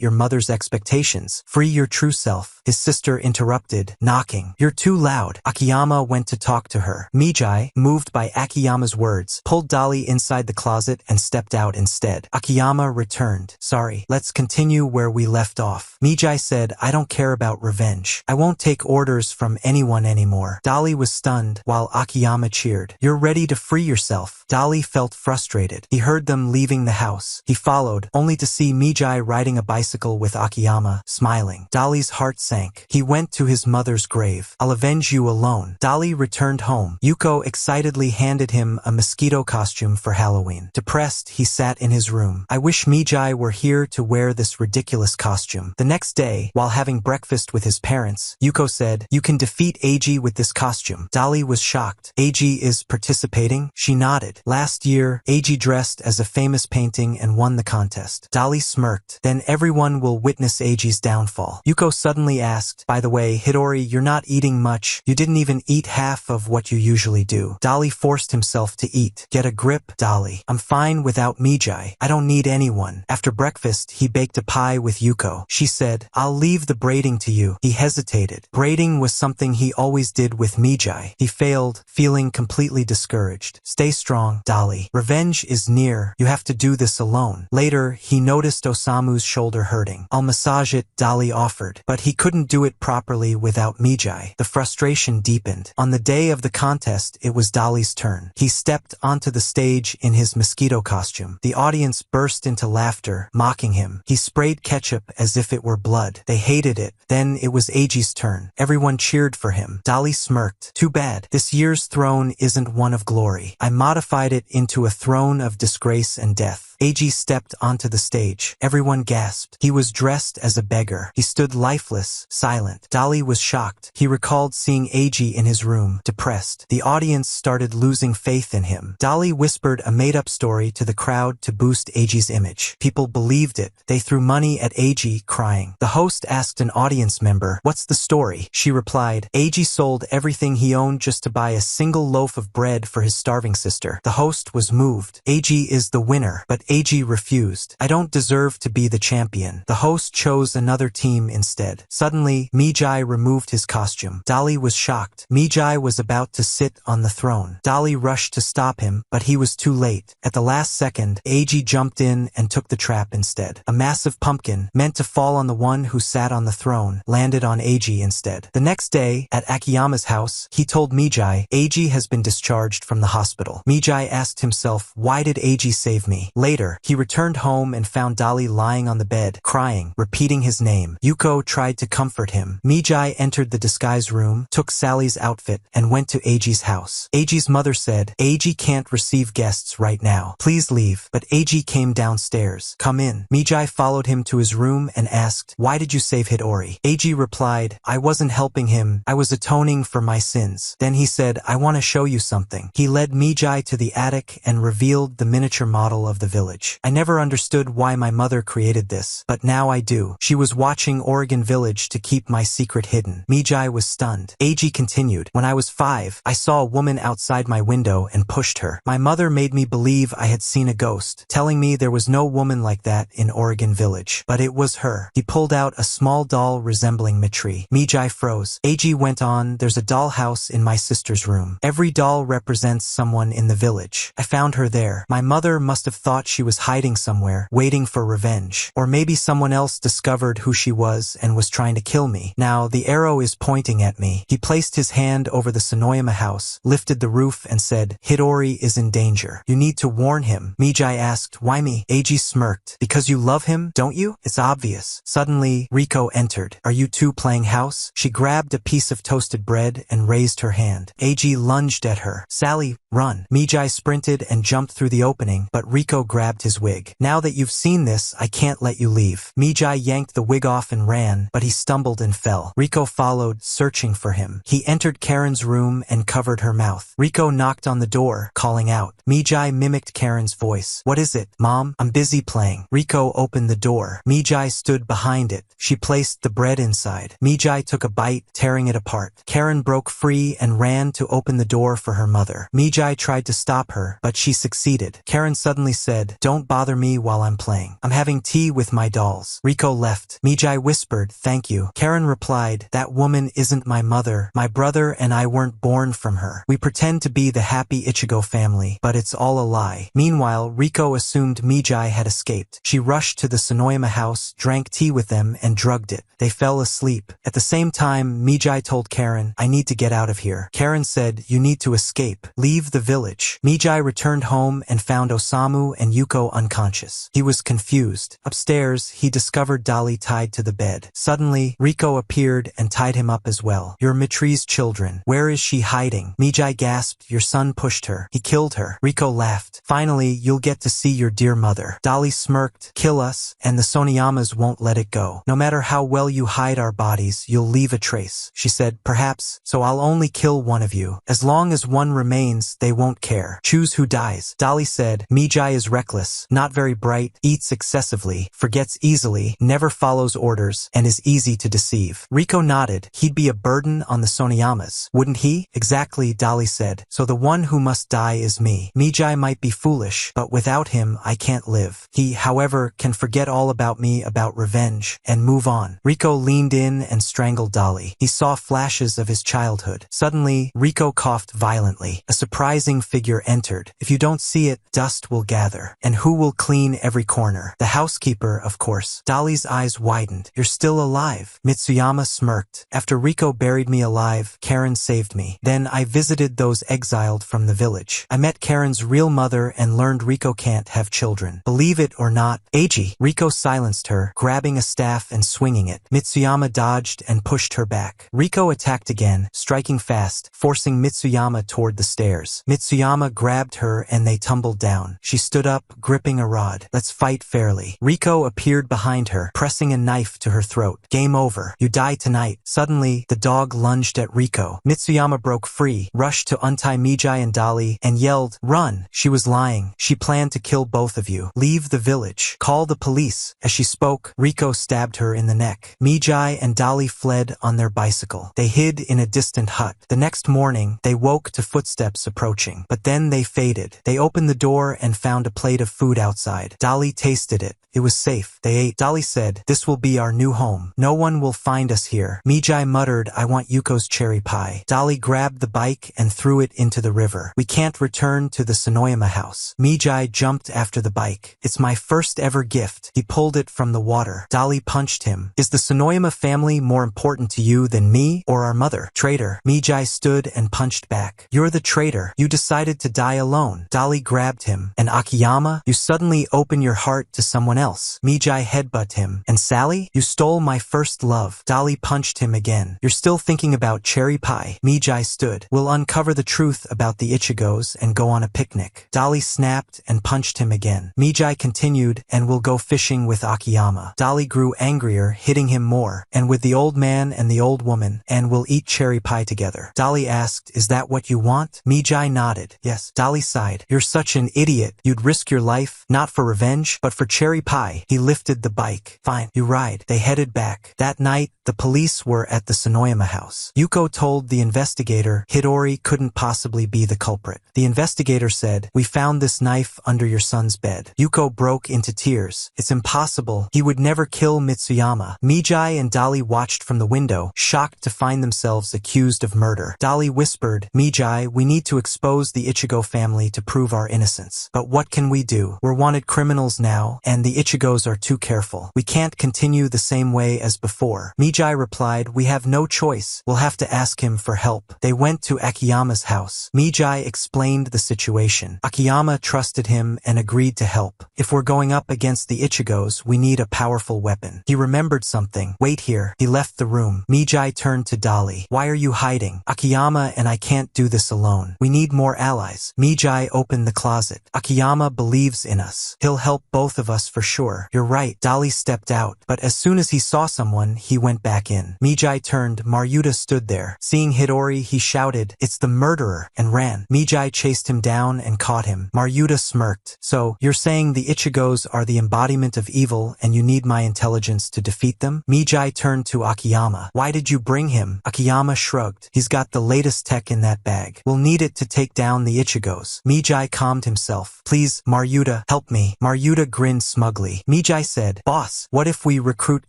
[SPEAKER 1] your mother's expectations. Free your true self." His sister interrupted, knocking. "You're too loud." Akiyama went to talk to her. Mijai, moved by Akiyama's words, pulled Dolly inside the closet and stepped out instead. Akiyama returned. "Sorry, let's continue where we left off." Mijai said, "I don't care about revenge. I won't take orders from anyone anymore." Dolly was stunned, while Akiyama cheered. "You're ready to free yourself." Dolly felt frustrated. He heard them leaving the house. He followed, only to see Mijai riding a bicycle with Akiyama, smiling. Dolly's heart sank. He went to his mother's grave. "I'll avenge you alone." Dolly returned home. Yuko excitedly handed him a mosquito costume for Halloween. Depressed, he sat in his room. "I wish Mijai were here to wear this ridiculous costume." The next day, while having breakfast with his parents, Yuko said, "You can defeat Eiji with this costume." Dolly was shocked. "Eiji is participating?" She nodded. "Last year, Eiji dressed as a famous painting and won the contest." Dolly smirked. "Then everyone will witness Eiji's downfall." Yuko suddenly asked, "By the way, Hidori, you're not eating much. You didn't even eat half of what you usually do." Dolly forced himself to eat. "Get a grip, Dolly. I'm fine without Mijai. I don't need anyone." After breakfast, he baked a pie with Yuko. She said, "I'll leave the braiding to you." He hesitated. Braiding was something he always did with Mijai. He failed, feeling completely discouraged. "Stay strong, Dolly. Revenge is near. You have to do this alone." Later, he noticed Osamu's shoulder hurting. "I'll massage it," Dolly offered. But he couldn't do it properly without Mijai. The frustration deepened. On the day of the contest, it was Dolly's turn. He stepped onto the stage in his mosquito costume. The audience burst into laughter, mocking him. He sprayed ketchup as if it were blood. They hated it. Then it was Eiji's turn. Everyone cheered for him. Dolly smirked. "Too bad. This year's throne isn't one of glory. I modified it into a throne of disgrace and death." Eiji stepped onto the stage. Everyone gasped. He was dressed as a beggar. He stood lifeless, silent. Dolly was shocked. He recalled seeing Eiji in his room, depressed. The audience started losing faith in him. Dolly whispered a made-up story to the crowd to boost Eiji's image. People believed it. They threw money at Eiji, crying. The host asked an audience member, "What's the story?" She replied, "Eiji sold everything he owned just to buy a single loaf of bread for his starving sister." The host was moved. "Eiji is the winner," but Eiji refused. "I don't deserve to be the champion." The host chose another team instead. Suddenly, Mijai removed his costume. Dolly was shocked. Mijai was about to sit on the throne. Dolly rushed to stop him, but he was too late. At the last second, Eiji jumped in and took the trap instead. A massive pumpkin, meant to fall on the one who sat on the throne, landed on Eiji instead. The next day, at Akiyama's house, he told Mijai, "Eiji has been discharged from the hospital." Mijai asked himself, "Why did Eiji save me?" Later, he returned home and found Dolly lying on the bed, crying, repeating his name. Yuko tried to comfort him. Mijai entered the disguise room, took Sally's outfit, and went to Eiji's house. Eiji's mother said, "Eiji can't receive guests right now. Please leave." But Eiji came downstairs. "Come in." Mijai followed him to his room and asked, "Why did you save Hidori?" Eiji replied, "I wasn't helping him. I was atoning for my sins." Then he said, "I want to show you something." He led Mijai to the attic and revealed the miniature model of the village. Village. I never understood why my mother created this, but now I do. She was watching Oregon Village to keep my secret hidden. Mijai was stunned. AG continued, when I was 5, I saw a woman outside my window and pushed her. My mother made me believe I had seen a ghost, telling me there was no woman like that in Oregon Village. But it was her. He pulled out a small doll resembling Mitri. Mijai froze. AG went on, there's a dollhouse in my sister's room. Every doll represents someone in the village. I found her there. My mother must have thought she was hiding somewhere, waiting for revenge. Or maybe someone else discovered who she was and was trying to kill me. Now the arrow is pointing at me. He placed his hand over the Sonoyama house, lifted the roof and said, Hidori is in danger. You need to warn him. Mijai asked, why me? Eiji smirked. Because you love him, don't you? It's obvious. Suddenly, Riko entered. Are you two playing house? She grabbed a piece of toasted bread and raised her hand. Eiji lunged at her. Sally, run. Mijai sprinted and jumped through the opening, but Riko grabbed his wig. Now that you've seen this, I can't let you leave. Mijai yanked the wig off and ran, but he stumbled and fell. Riko followed, searching for him. He entered Karen's room and covered her mouth. Riko knocked on the door, calling out. Mijai mimicked Karen's voice. What is it, Mom? I'm busy playing. Riko opened the door. Mijai stood behind it. She placed the bread inside. Mijai took a bite, tearing it apart. Karen broke free and ran to open the door for her mother. Mijai tried to stop her, but she succeeded. Karen suddenly said, don't bother me while I'm playing. I'm having tea with my dolls. Riko left. Mijai whispered, thank you. Karen replied, that woman isn't my mother. My brother and I weren't born from her. We pretend to be the happy Ichigo family, but it's all a lie. Meanwhile, Riko assumed Mijai had escaped. She rushed to the Sonoyama house, drank tea with them, and drugged it. They fell asleep. At the same time, Mijai told Karen, I need to get out of here. Karen said, you need to escape. Leave the village. Mijai returned home and found Osamu and Yuko unconscious. He was confused. Upstairs, he discovered Dolly tied to the bed. Suddenly, Riko appeared and tied him up as well. You're Mitri's children. Where is she hiding? Mijai gasped, your son pushed her. He killed her. Riko laughed. Finally, you'll get to see your dear mother. Dolly smirked, kill us, and the Soniyamas won't let it go. No matter how well you hide our bodies, you'll leave a trace. She said, perhaps, so I'll only kill one of you. As long as one remains, they won't care. Choose who dies. Dolly said, Mijai is reckless, not very bright, eats excessively, forgets easily, never follows orders, and is easy to deceive. Riko nodded. He'd be a burden on the Soniyamas, wouldn't he? Exactly, Dolly said. So the one who must die is me. Mijai might be foolish, but without him, I can't live. He, however, can forget all about me, about revenge, and move on. Riko leaned in and strangled Dolly. He saw flashes of his childhood. Suddenly, Riko coughed violently. A surprising figure entered. If you don't see it, dust will gather. And who will clean every corner? The housekeeper, of course. Dolly's eyes widened. You're still alive. Mitsuyama smirked. After Riko buried me alive, Karen saved me. Then I visited those exiled from the village. I met Karen's real mother and learned Riko can't have children. Believe it or not, Eiji. Riko silenced her, grabbing a staff and swinging it. Mitsuyama dodged and pushed her back. Riko attacked again, striking fast, forcing Mitsuyama toward the stairs. Mitsuyama grabbed her and they tumbled down. She stood up, gripping a rod. Let's fight fairly. Riko appeared behind her, pressing a knife to her throat. Game over. You die tonight. Suddenly, the dog lunged at Riko. Mitsuyama broke free, rushed to untie Mijai and Dolly, and yelled, run. She was lying. She planned to kill both of you. Leave the village. Call the police. As she spoke, Riko stabbed her in the neck. Mijai and Dolly fled on their bicycle. They hid in a distant hut. The next morning, they woke to footsteps approaching. But then they faded. They opened the door and found a plate of food outside. Dolly tasted it. It was safe. They ate. Dolly said, this will be our new home. No one will find us here. Mijai muttered, I want Yuko's cherry pie. Dolly grabbed the bike and threw it into the river. We can't return to the Sonoyama house. Mijai jumped after the bike. It's my first ever gift. He pulled it from the water. Dolly punched him. Is the Sonoyama family more important to you than me or our mother? Traitor. Mijai stood and punched back. You're the traitor. You decided to die alone. Dolly grabbed him. And Akiyama? You suddenly open your heart to someone else. Mijai headbutted him. And Sally? You stole my first love. Dolly punched him again. You're still thinking about cherry pie. Mijai stood. We'll uncover the truth about the Ichigos and go on a picnic. Dolly snapped and punched him again. Mijai continued, and we'll go fishing with Akiyama. Dolly grew angrier, hitting him more, and with the old man and the old woman, and we'll eat cherry pie together. Dolly asked, is that what you want? Mijai nodded. Yes. Dolly sighed. You're such an idiot. You'd risk your your life, not for revenge, but for cherry pie. He lifted the bike. Fine, you ride. They headed back. That night, the police were at the Sonoyama house. Yuko told the investigator Hidori couldn't possibly be the culprit. The investigator said, "We found this knife under your son's bed." Yuko broke into tears. "It's impossible. He would never kill Mitsuyama." Mijai and Dali watched from the window, shocked to find themselves accused of murder. Dali whispered, "Mijai, we need to expose the Ichigo family to prove our innocence. But what can we do? We're wanted criminals now, and the Ichigos are too careful. We can't continue the same way as before." Mijai replied, "We have no choice. We'll have to ask him for help." They went to Akiyama's house. Mijai explained the situation. Akiyama trusted him and agreed to help. "If we're going up against the Ichigos, we need a powerful weapon." He remembered something. "Wait here." He left the room. Mijai turned to Dali. "Why are you hiding? Akiyama and I can't do this alone. We need more allies." Mijai opened the closet. "Akiyama believes in us. He'll help both of us for sure." "You're right." Dali stepped out, but as soon as he saw someone, he went back in. Mijai turned. Maryuta stood there. Seeing Hidori, he shouted, "It's the murderer," and ran. Mijai chased him down and caught him. Maryuta smirked. "So, you're saying the Ichigos are the embodiment of evil and you need my intelligence to defeat them?" Mijai turned to Akiyama. "Why did you bring him?" Akiyama shrugged. "He's got the latest tech in that bag. We'll need it to take down the Ichigos." Mijai calmed himself. "Please, Maryuta, help me." Maryuta grinned smugly. Mijai said, "Boss, what if we recruit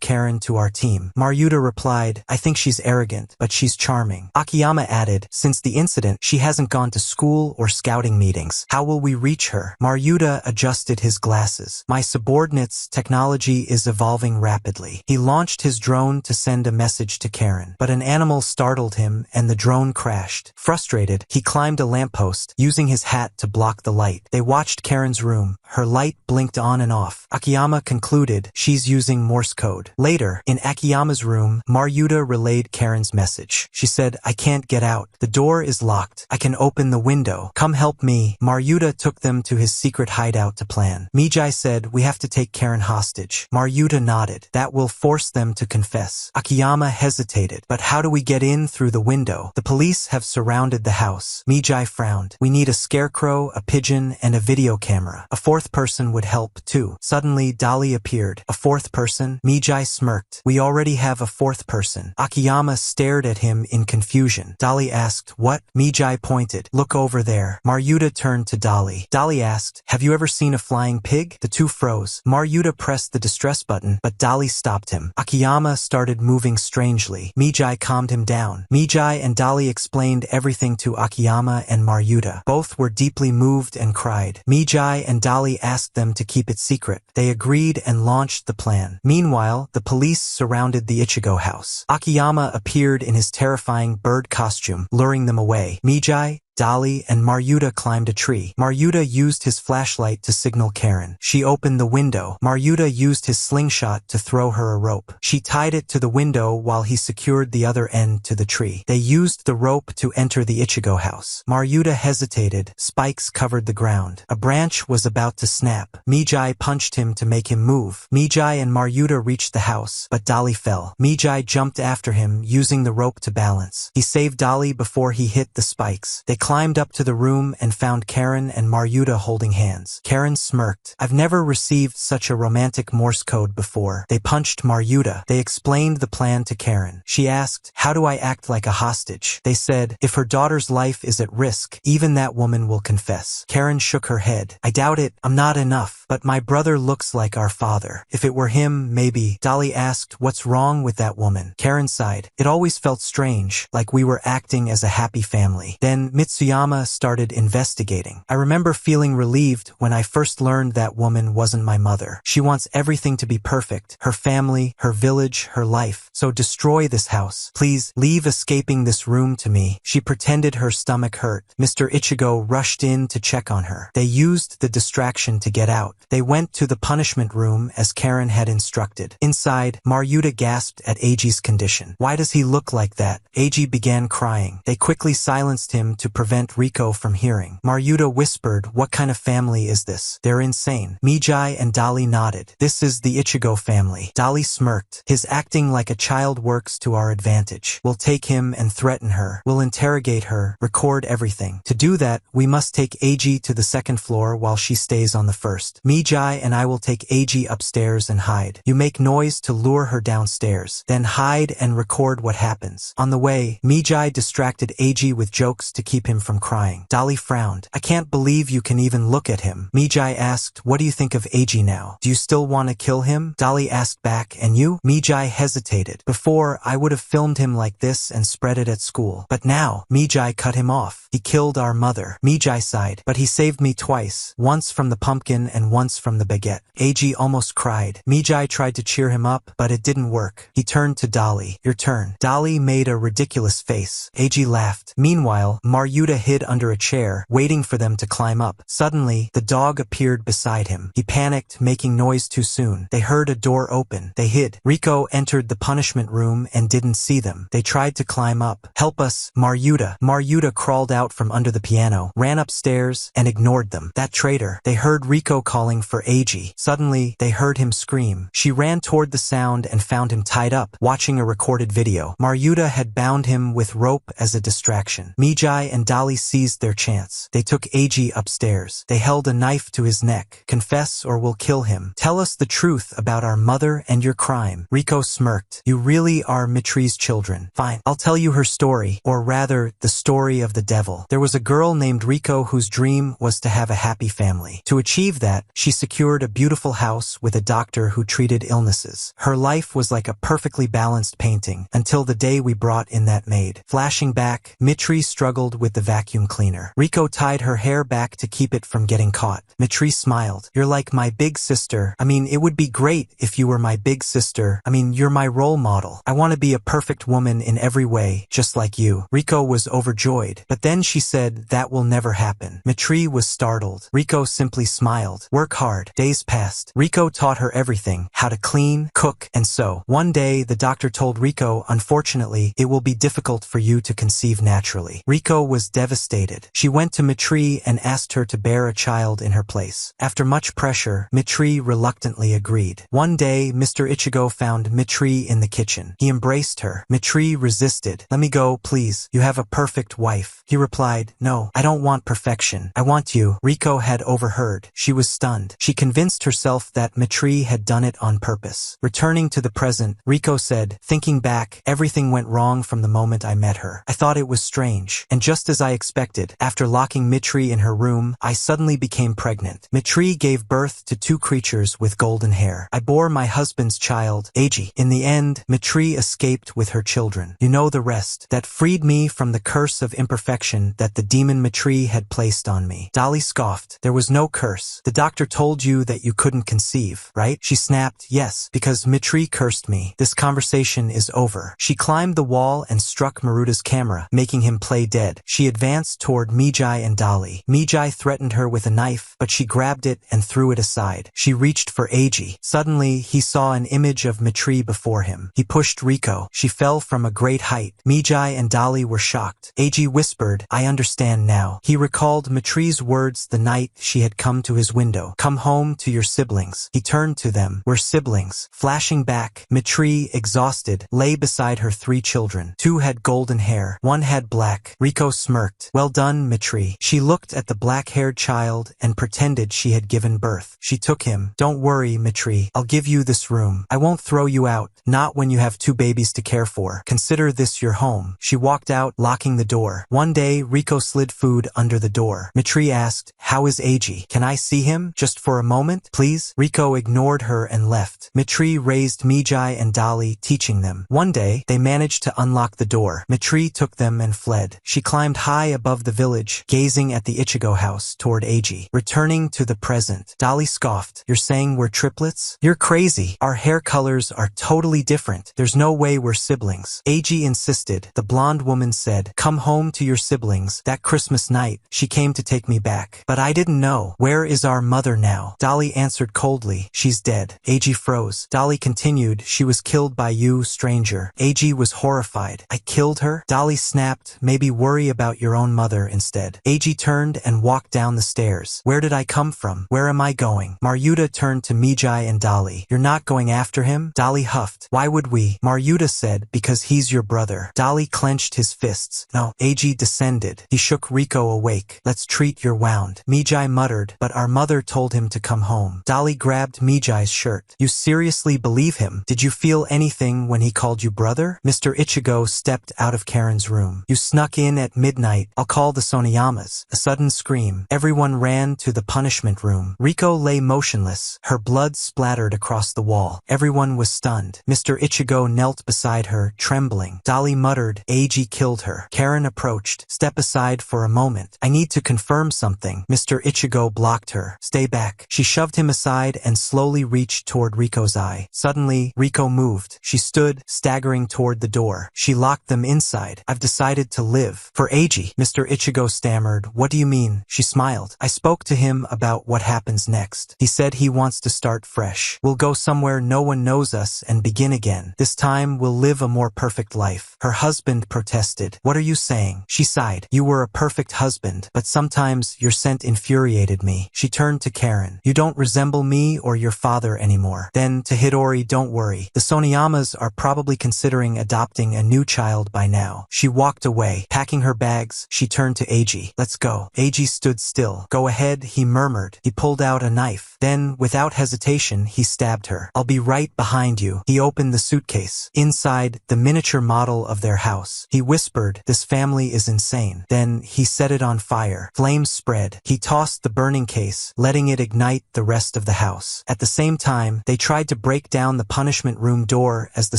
[SPEAKER 1] Karen to our team?" Maryuta replied, "I think she's arrogant, but she's charming." Akiyama added, "Since the incident, she hasn't gone to school or scouting meetings. How will we reach her?" Maryuta adjusted his glasses. "My subordinates, technology is evolving rapidly." He launched his drone to send a message to Karen, but an animal startled him and the drone crashed. Frustrated, he climbed a lamppost, using his hat to block the light. They watched Karen's room. Her light blinked on and off. Akiyama concluded she's using Morse code. Later, in Akiyama's room, Maryuta relayed Karen's message. She said, "I can't get out. The door is locked. I can open the window. Come help me." Maryuta took them to his secret hideout to plan. Mijai said, "We have to take Karen hostage." Maryuta nodded. "That will force them to confess." Akiyama hesitated. "But how do we get in through the window? The police have surrounded the house." Mijai frowned. "We need a scarecrow, a pigeon, and a video camera. A fourth person would help, too." Suddenly, Dali appeared. "A fourth person?" Mijai smirked. "We already have a fourth person." Akiyama stared at him in confusion. Dali asked, "What?" Mijai pointed. "Look over there." Maryuta turned to Dali. Dali asked, "Have you ever seen a flying pig?" The two froze. Maryuta pressed the distress button, but Dali stopped him. Akiyama started moving strangely. Mijai calmed him down. Mijai and Dali explained everything to Akiyama and Maryuta. Both were deeply moved and cried. Mijai and Dali asked them to keep it secret. They agreed and launched the plan. Meanwhile, the police surrounded the Ichigo house. Akiyama appeared in his terrifying bird costume, luring them away. Mijai, Dali, and Maryuta climbed a tree. Maryuta used his flashlight to signal Karen. She opened the window. Maryuta used his slingshot to throw her a rope. She tied it to the window while he secured the other end to the tree. They used the rope to enter the Ichigo house. Maryuta hesitated. Spikes covered the ground. A branch was about to snap. Mijai punched him to make him move. Mijai and Maryuta reached the house, but Dali fell. Mijai jumped after him, using the rope to balance. He saved Dali before he hit the spikes. They climbed up to the room and found Karen and Maryuta holding hands. Karen smirked. "I've never received such a romantic Morse code before." They punched Maryuta. They explained the plan to Karen. She asked, "How do I act like a hostage?" They said, "If her daughter's life is at risk, even that woman will confess." Karen shook her head. "I doubt it. I'm not enough. But my brother looks like our father. If it were him, maybe." Dali asked, "What's wrong with that woman?" Karen sighed. "It always felt strange, like we were acting as a happy family." Then Mitsuyama started investigating. "I remember feeling relieved when I first learned that woman wasn't my mother. She wants everything to be perfect. Her family, her village, her life. So destroy this house. Please, leave escaping this room to me." She pretended her stomach hurt. Mr. Ichigo rushed in to check on her. They used the distraction to get out. They went to the punishment room as Karen had instructed. Inside, Maryuta gasped at Eiji's condition. "Why does he look like that?" Eiji began crying. They quickly silenced him to prevent Riko from hearing. Maruta whispered, "What kind of family is this? They're insane." Mijai and Dali nodded. "This is the Ichigo family." Dali smirked. "His acting like a child works to our advantage. We'll take him and threaten her. We'll interrogate her, record everything. To do that, we must take Ag to the second floor while she stays on the first. Mijai and I will take Ag upstairs and hide. You make noise to lure her downstairs. Then hide and record what happens. On the way, Mijai distracted Ag with jokes to keep him from crying." Dali frowned. "I can't believe you can even look at him." Mijai asked, "What do you think of Ag now? Do you still want to kill him?" Dali asked back, "And you?" Mijai hesitated. "Before, I would have filmed him like this and spread it at school. But now," Mijai cut him off. "He killed our mother." Mijai sighed. "But he saved me twice, once from the pumpkin and once from the baguette." Ag almost cried. Mijai tried to cheer him up, but it didn't work. He turned to Dali. "Your turn." Dali made a ridiculous face. Ag laughed. Meanwhile, Maruta hid under a chair, waiting for them to climb up. Suddenly, the dog appeared beside him. He panicked, making noise too soon. They heard a door open. They hid. Riko entered the punishment room and didn't see them. They tried to climb up. "Help us, Maruta." Maruta crawled out from under the piano, ran upstairs, and ignored them. That traitor. They heard Riko calling for Ag. Suddenly, they heard him scream. She ran toward the sound and found him tied up, watching a recorded video. Maruta had bound him with rope as a distraction. Mijai and Dali seized their chance. They took Ag upstairs. They held a knife to his neck. "Confess or we'll kill him. Tell us the truth about our mother and your crime." Riko smirked. "You really are Mitri's children. Fine, I'll tell you her story, or rather, the story of the devil. There was a girl named Riko whose dream was to have a happy family. To achieve that, she secured a beautiful house with a doctor who treated illnesses. Her life was like a perfectly balanced painting, until the day we brought in that maid." Flashing back, Mitri struggled with the vacuum cleaner. Riko tied her hair back to keep it from getting caught. Mitri smiled. "You're like my big sister. I mean, it would be great if you were my big sister. I mean, you're my role model. I want to be a perfect woman in every way, just like you." Riko was overjoyed, but then she said, "That will never happen." Mitri was startled. Riko simply smiled. "Work hard." Days passed. Riko taught her everything, how to clean, cook, and sew. One day, the doctor told Riko, "Unfortunately, it will be difficult for you to conceive naturally." Riko was devastated. She went to Mitri and asked her to bear a child in her place. After much pressure, Mitri reluctantly agreed. One day, Mr. Ichigo found Mitri in the kitchen. He embraced her. Mitri resisted. "Let me go, please. You have a perfect wife." He replied, "No, I don't want perfection. I want you." Riko had overheard. She was stunned. She convinced herself that Mitri had done it on purpose. Returning to the present, Riko said, "Thinking back, everything went wrong from the moment I met her. I thought it was strange. And just as I expected, after locking Mitri in her room, I suddenly became pregnant. Mitri gave birth to 2 creatures with golden hair. I bore my husband's child, Ag. In the end, Mitri escaped with her children. You know the rest. That freed me from the curse of imperfection that the demon Mitri had placed on me." Dali scoffed. "There was no curse. The doctor told you that you couldn't conceive, right?" She snapped, "Yes, because Mitri cursed me. This conversation is over." She climbed the wall and struck Maruta's camera, making him play dead. She advanced toward Mijai and Dali. Mijai threatened her with a knife, but she grabbed it and threw it aside. She reached for Ag. Suddenly, he saw an image of Mitri before him. He pushed Riko. She fell from a great height. Mijai and Dali were shocked. Ag whispered, "I understand now." He recalled Mitri's words the night she had come to his window. "Come home to your siblings." He turned to them. "We're siblings." Flashing back, Mitri, exhausted, lay beside her 3 children. 2 had golden hair. 1 had black. Riko smirked. "Well done, Mitri." She looked at the black-haired child and pretended she had given birth. She took him. "Don't worry, Mitri. I'll give you this room. I won't throw you out. Not when you have 2 babies to care for. Consider this your home." She walked out, locking the door. One day, Riko slid food under the door. Mitri asked, "How is Ag? Can I see him? Just for a moment, please?" Riko ignored her and left. Mitri raised Mijai and Dali, teaching them. One day, they managed to unlock the door. Mitri took them and fled. She climbed high above the village, gazing at the Ichigo house toward Ag. Returning to the present, Dali scoffed. "You're saying we're triplets? You're crazy. Our hair colors are totally different. There's no way we're siblings." Ag insisted. The blonde woman said, "Come home to your siblings. That Christmas night, she came to take me back. But I didn't know. Where is our mother now?" Dali answered coldly, "She's dead." Ag froze. Dali continued, "She was killed by you, stranger." Ag was horrified. "I killed her?" Dali snapped, "Maybe worry about about your own mother instead. Eiji turned and walked down the stairs. Where did I come from? Where am I going? Maryuta turned to Mijai and Dali. You're not going after him? Dali huffed. Why would we? Maryuta said, because he's your brother. Dali clenched his fists. No. Eiji descended. He shook Riko awake. Let's treat your wound. Mijai muttered, but our mother told him to come home. Dali grabbed Mijai's shirt. You seriously believe him? Did you feel anything when he called you brother? Mr. Ichigo stepped out of Karen's room. You snuck in at midnight. I'll call the Sonoyamas. A sudden scream. Everyone ran to the punishment room. Riko lay motionless. Her blood splattered across the wall. Everyone was stunned. Mr. Ichigo knelt beside her, trembling. Dali muttered, Eiji killed her. Karen approached. Step aside for a moment. I need to confirm something. Mr. Ichigo blocked her. Stay back. She shoved him aside and slowly reached toward Riko's eye. Suddenly, Riko moved. She stood, staggering toward the door. She locked them inside. I've decided to live. For Eiji. Mr. Ichigo stammered. What do you mean? She smiled. I spoke to him about what happens next. He said he wants to start fresh. We'll go somewhere no one knows us and begin again. This time we'll live a more perfect life. Her husband protested. What are you saying? She sighed. You were a perfect husband, but sometimes your scent infuriated me. She turned to Karen. You don't resemble me or your father anymore. Then to Hidori, don't worry. The Sonoyamas are probably considering adopting a new child by now. She walked away. Packing her bags, she turned to Eiji. Let's go. Eiji stood still. Go ahead, he murmured. He pulled out a knife. Then, without hesitation, he stabbed her. I'll be right behind you. He opened the suitcase. Inside, the miniature model of their house. He whispered, this family is insane. Then, he set it on fire. Flames spread. He tossed the burning case, letting it ignite the rest of the house. At the same time, they tried to break down the punishment room door as the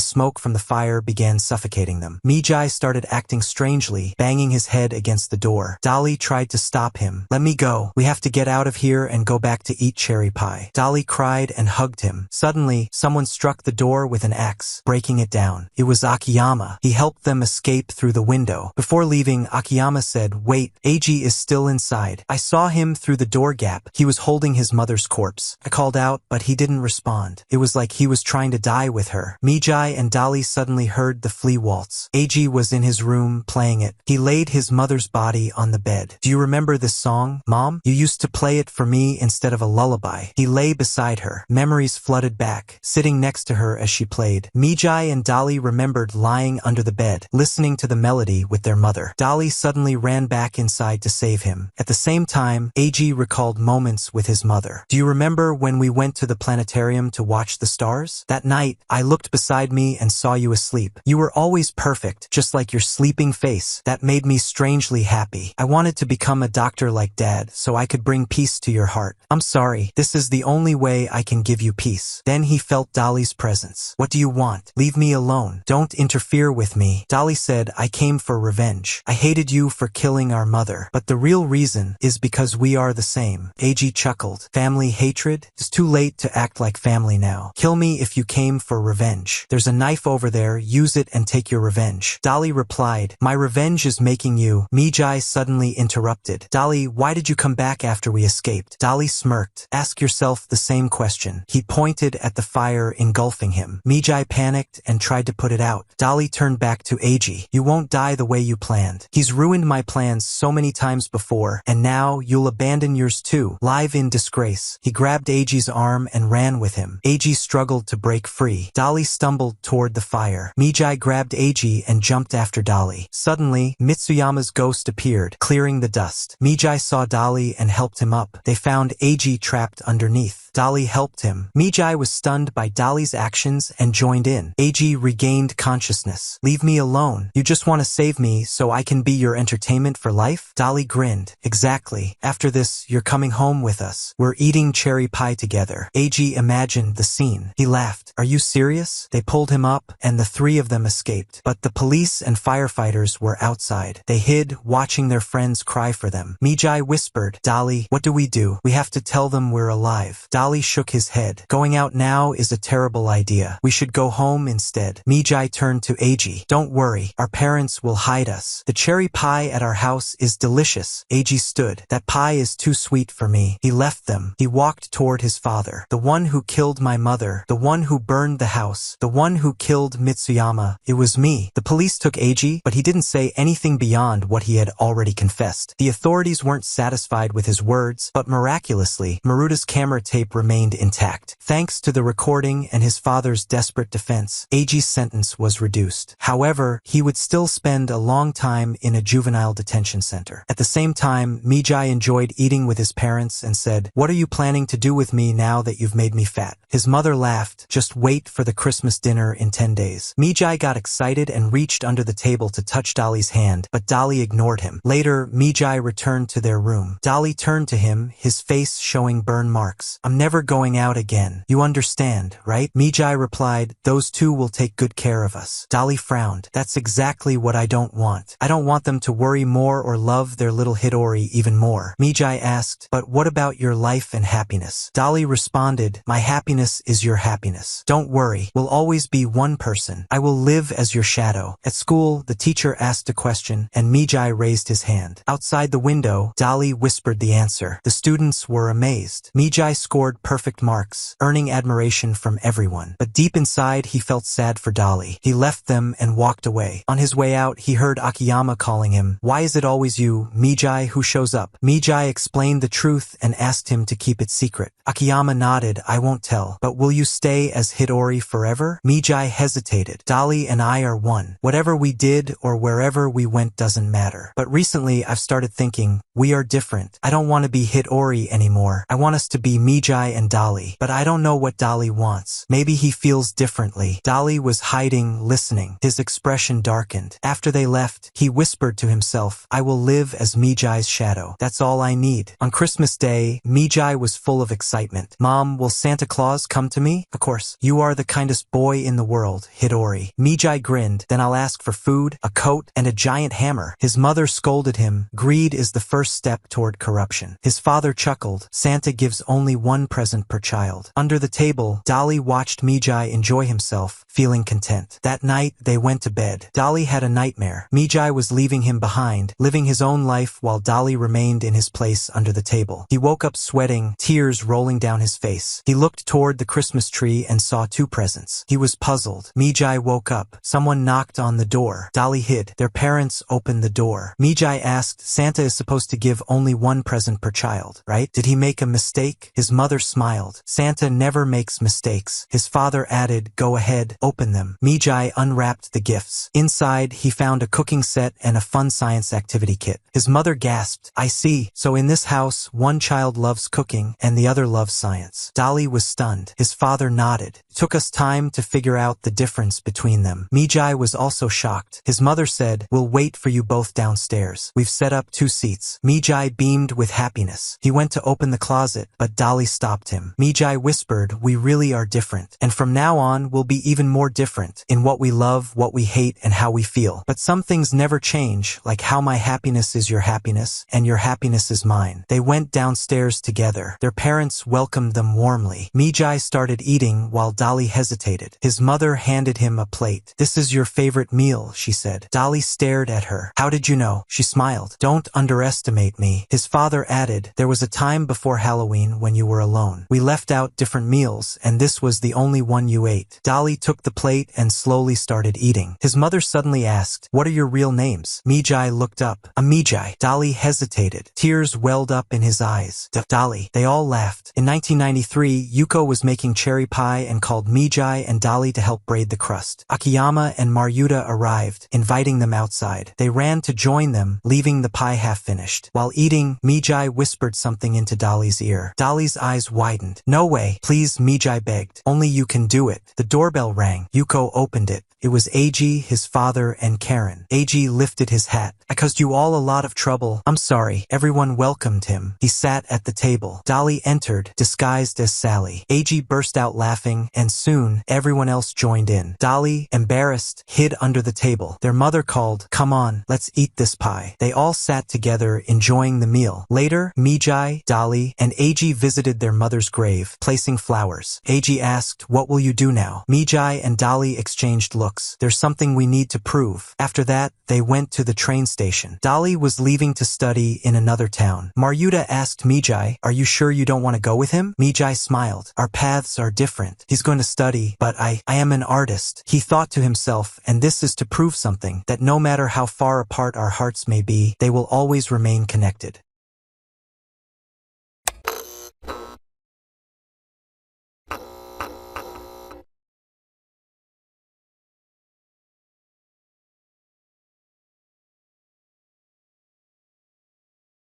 [SPEAKER 1] smoke from the fire began suffocating them. Mijai started acting strangely, banging his head against the door. Dali tried to stop him. Let me go. We have to get out of here and go back to eat cherry pie. Dali cried and hugged him. Suddenly, someone struck the door with an axe, breaking it down. It was Akiyama. He helped them escape through the window. Before leaving, Akiyama said, wait, Eiji is still inside. I saw him through the door gap. He was holding his mother's corpse. I called out, but he didn't respond. It was like he was trying to die with her. Mijai and Dali suddenly heard the flea waltz. Eiji was in his room, playing it. He laid his mother's body on the bed. Do you remember this song, Mom? You used to play it for me instead of a lullaby. He lay beside her. Memories flooded back, sitting next to her as she played. Mijai and Dali remembered lying under the bed, listening to the melody with their mother. Dali suddenly ran back inside to save him. At the same time, Eiji recalled moments with his mother. Do you remember when we went to the planetarium to watch the stars? That night, I looked beside me and saw you asleep. You were always perfect, just like your sleeping face. That made me strangely happy. I wanted to become a doctor like Dad, so I could bring peace to your heart. I'm sorry, this is the only way I can give you peace. Then he felt Dali's presence. What do you want? Leave me alone. Don't interfere with me. Dali said, I came for revenge. I hated you for killing our mother, but the real reason is because we are the same. Eiji chuckled. Family hatred? It's too late to act like family now. Kill me if you came for revenge. There's a knife over there. Use it and take your revenge. Dali replied, my revenge is making you. Mijai suddenly interrupted. Dali, why did you come back after we escaped? Dali smirked. Ask yourself the same question. He pointed at the fire engulfing him. Mijai panicked and tried to put it out. Dali turned back to Eiji. You won't die the way you planned. He's ruined my plans so many times before, and now you'll abandon yours too. Live in disgrace. He grabbed Eiji's arm and ran with him. Eiji struggled to break free. Dali stumbled toward the fire. Mijai grabbed Eiji and jumped after Dali. Suddenly, Mitsuyama's ghost appeared, clearing the dust. Mijai saw Dali and helped him up. They found Eiji trapped underneath. Dali helped him. Mijai was stunned by Dali's actions and joined in. Eiji regained consciousness. Leave me alone. You just want to save me so I can be your entertainment for life? Dali grinned. Exactly. After this, you're coming home with us. We're eating cherry pie together. Eiji imagined the scene. He laughed. Are you serious? They pulled him up, and the three of them escaped. But the police and firefighters were outside. They hid, watching their friends cry for them. Mijai whispered, Dali, what do? We have to tell them we're alive. Dali shook his head. Going out now is a terrible idea. We should go home instead. Mijai turned to Eiji. Don't worry. Our parents will hide us. The cherry pie at our house is delicious. Eiji stood. That pie is too sweet for me. He left them. He walked toward his father. The one who killed my mother. The one who burned the house. The one who killed Mitsuyama. It was me. The police took Eiji, but he didn't say anything beyond beyond what he had already confessed. The authorities weren't satisfied with his words, but miraculously, Maruta's camera tape remained intact. Thanks to the recording and his father's desperate defense, Eiji's sentence was reduced. However, he would still spend a long time in a juvenile detention center. At the same time, Mijai enjoyed eating with his parents and said, "What are you planning to do with me now that you've made me fat?" His mother laughed, "Just wait for the Christmas dinner in 10 days. Mijai got excited and reached under the table to touch Dolly's hand, but Dolly ignored him. Later, Mijai returned to their room. Dolly turned to him, his face showing burn marks. "I'm never going out again. You understand, right?" Mijai replied, "Those two will take good care of us." Dolly frowned. "That's exactly what I don't want. I don't want them to worry more or love their little Hidori even more." Mijai asked, "But what about your life and happiness?" Dolly responded, "My happiness is your happiness. Don't worry, we'll always be one person. I will live as your shadow." At school, the teacher asked a question, and Mijai raised his hand. Outside the window, Dolly whispered the answer. The students were amazed. Mijai scored perfect marks, earning admiration from everyone. But deep inside, he felt sad for Dolly. He left them and walked away. On his way out, he heard Akiyama calling him. "Why is it always you, Mijai, who shows up?" Mijai explained the truth and asked him to keep it secret. Akiyama nodded, "I won't tell. But will you stay as Hidori forever?" Mijai hesitated. "Dolly and I are one. Whatever we did or wherever we went doesn't matter. But recently I've started thinking, we are different. I don't want to be Hidori anymore. I want us to be Mijai and Dolly. But I don't know what Dolly wants. Maybe he feels differently." Dolly was hiding, listening. His expression darkened. After they left, he whispered to himself, "I will live as Mijai's shadow. That's all I need." On Christmas Day, Mijai was full of excitement. "Mom, will Santa Claus come to me?" "Of course. You are the kindest boy in the world, Hidori." Mijai grinned. "Then I'll ask for food, a coat, and a giant hammer." His mother scolded him. "Greed is the first step toward corruption." His father chuckled. "Santa gives only one present per child." Under the table, Dolly watched Mijai enjoy himself, feeling content. That night, they went to bed. Dolly had a nightmare. Mijai was leaving him behind, living his own life while Dolly remained in his place under the table. He woke up sweating, tears rolling down his face. He looked toward the Christmas tree and saw two presents. He was puzzled. Mijai woke up. Someone knocked on the door. Dolly hid. Their parents opened the door. Mijai asked, "Santa is supposed to give only one present per child, right? Did he make a mistake?" His mother smiled. "Santa never makes mistakes." His father added, "Go ahead, open them." Mijai unwrapped the gifts. Inside, he found a cooking set and a fun science activity kit. His mother gasped, "I see. So in this house, one child loves cooking and the other loves science." Dolly was stunned. His father nodded. "It took us time to figure out the difference between them." Mijai was also shocked. His mother said, "We'll wait for you both downstairs. We've set up 2 seats." Mijai beamed with happiness. He went to open the closet, but Dolly stopped him. Mijai whispered, "We really are different. And from now on, we'll be even more different in what we love, what we hate, and how we feel. But some things never change, like how my happiness is your happiness, and your happiness is mine." They went downstairs together. Their parents welcomed them warmly. Mijai started eating while Dolly hesitated. His mother handed him a plate. "This is your favorite meal," she said. Dolly stared at her. "How did you know?" She smiled. "Don't underestimate me." His father added, "There was a time before Halloween when you were alone. We left out different meals, and this was the only one you ate." Dolly took the plate and slowly started eating. His mother suddenly asked, "What are your real names?" Mijai looked up. "I'm Mijai." Dolly hesitated. Tears welled up in his eyes. "Dolly." They all laughed. In 1993, Yuko was making cherry pie and called Mijai and Dolly to help braid the crust. Akiyama and Maryuta arrived, inviting them outside. They ran to join them, leaving the pie half finished. While eating, Mijai whispered something into Dolly's ear. Dolly's eyes widened. "No way. Please," Mijai begged. "Only you can do it." The doorbell rang. Yuko opened it. It was Eiji, his father, and Karen. Eiji lifted his hat. "I caused you all a lot of trouble. I'm sorry." Everyone welcomed him. He sat at the table. Dolly entered, disguised as Sally. Eiji burst out laughing, and soon, everyone else joined in. Dolly, embarrassed, hid under the table. Their mother called, "Come on, let's eat this pie." They all sat together, enjoying the meal. Later, Mijai, Dolly, and Eiji visited their mother's grave, placing flowers. Eiji asked, "What will you do now?" Mijai and Dolly exchanged looks. books. There's something we need to prove. After that, they went to the train station. Dolly was leaving to study in another town. Maryuta asked Mijai, "Are you sure you don't want to go with him?" Mijai smiled. "Our paths are different. He's going to study, but I am an artist." He thought to himself, and this is to prove something, that no matter how far apart our hearts may be, they will always remain connected.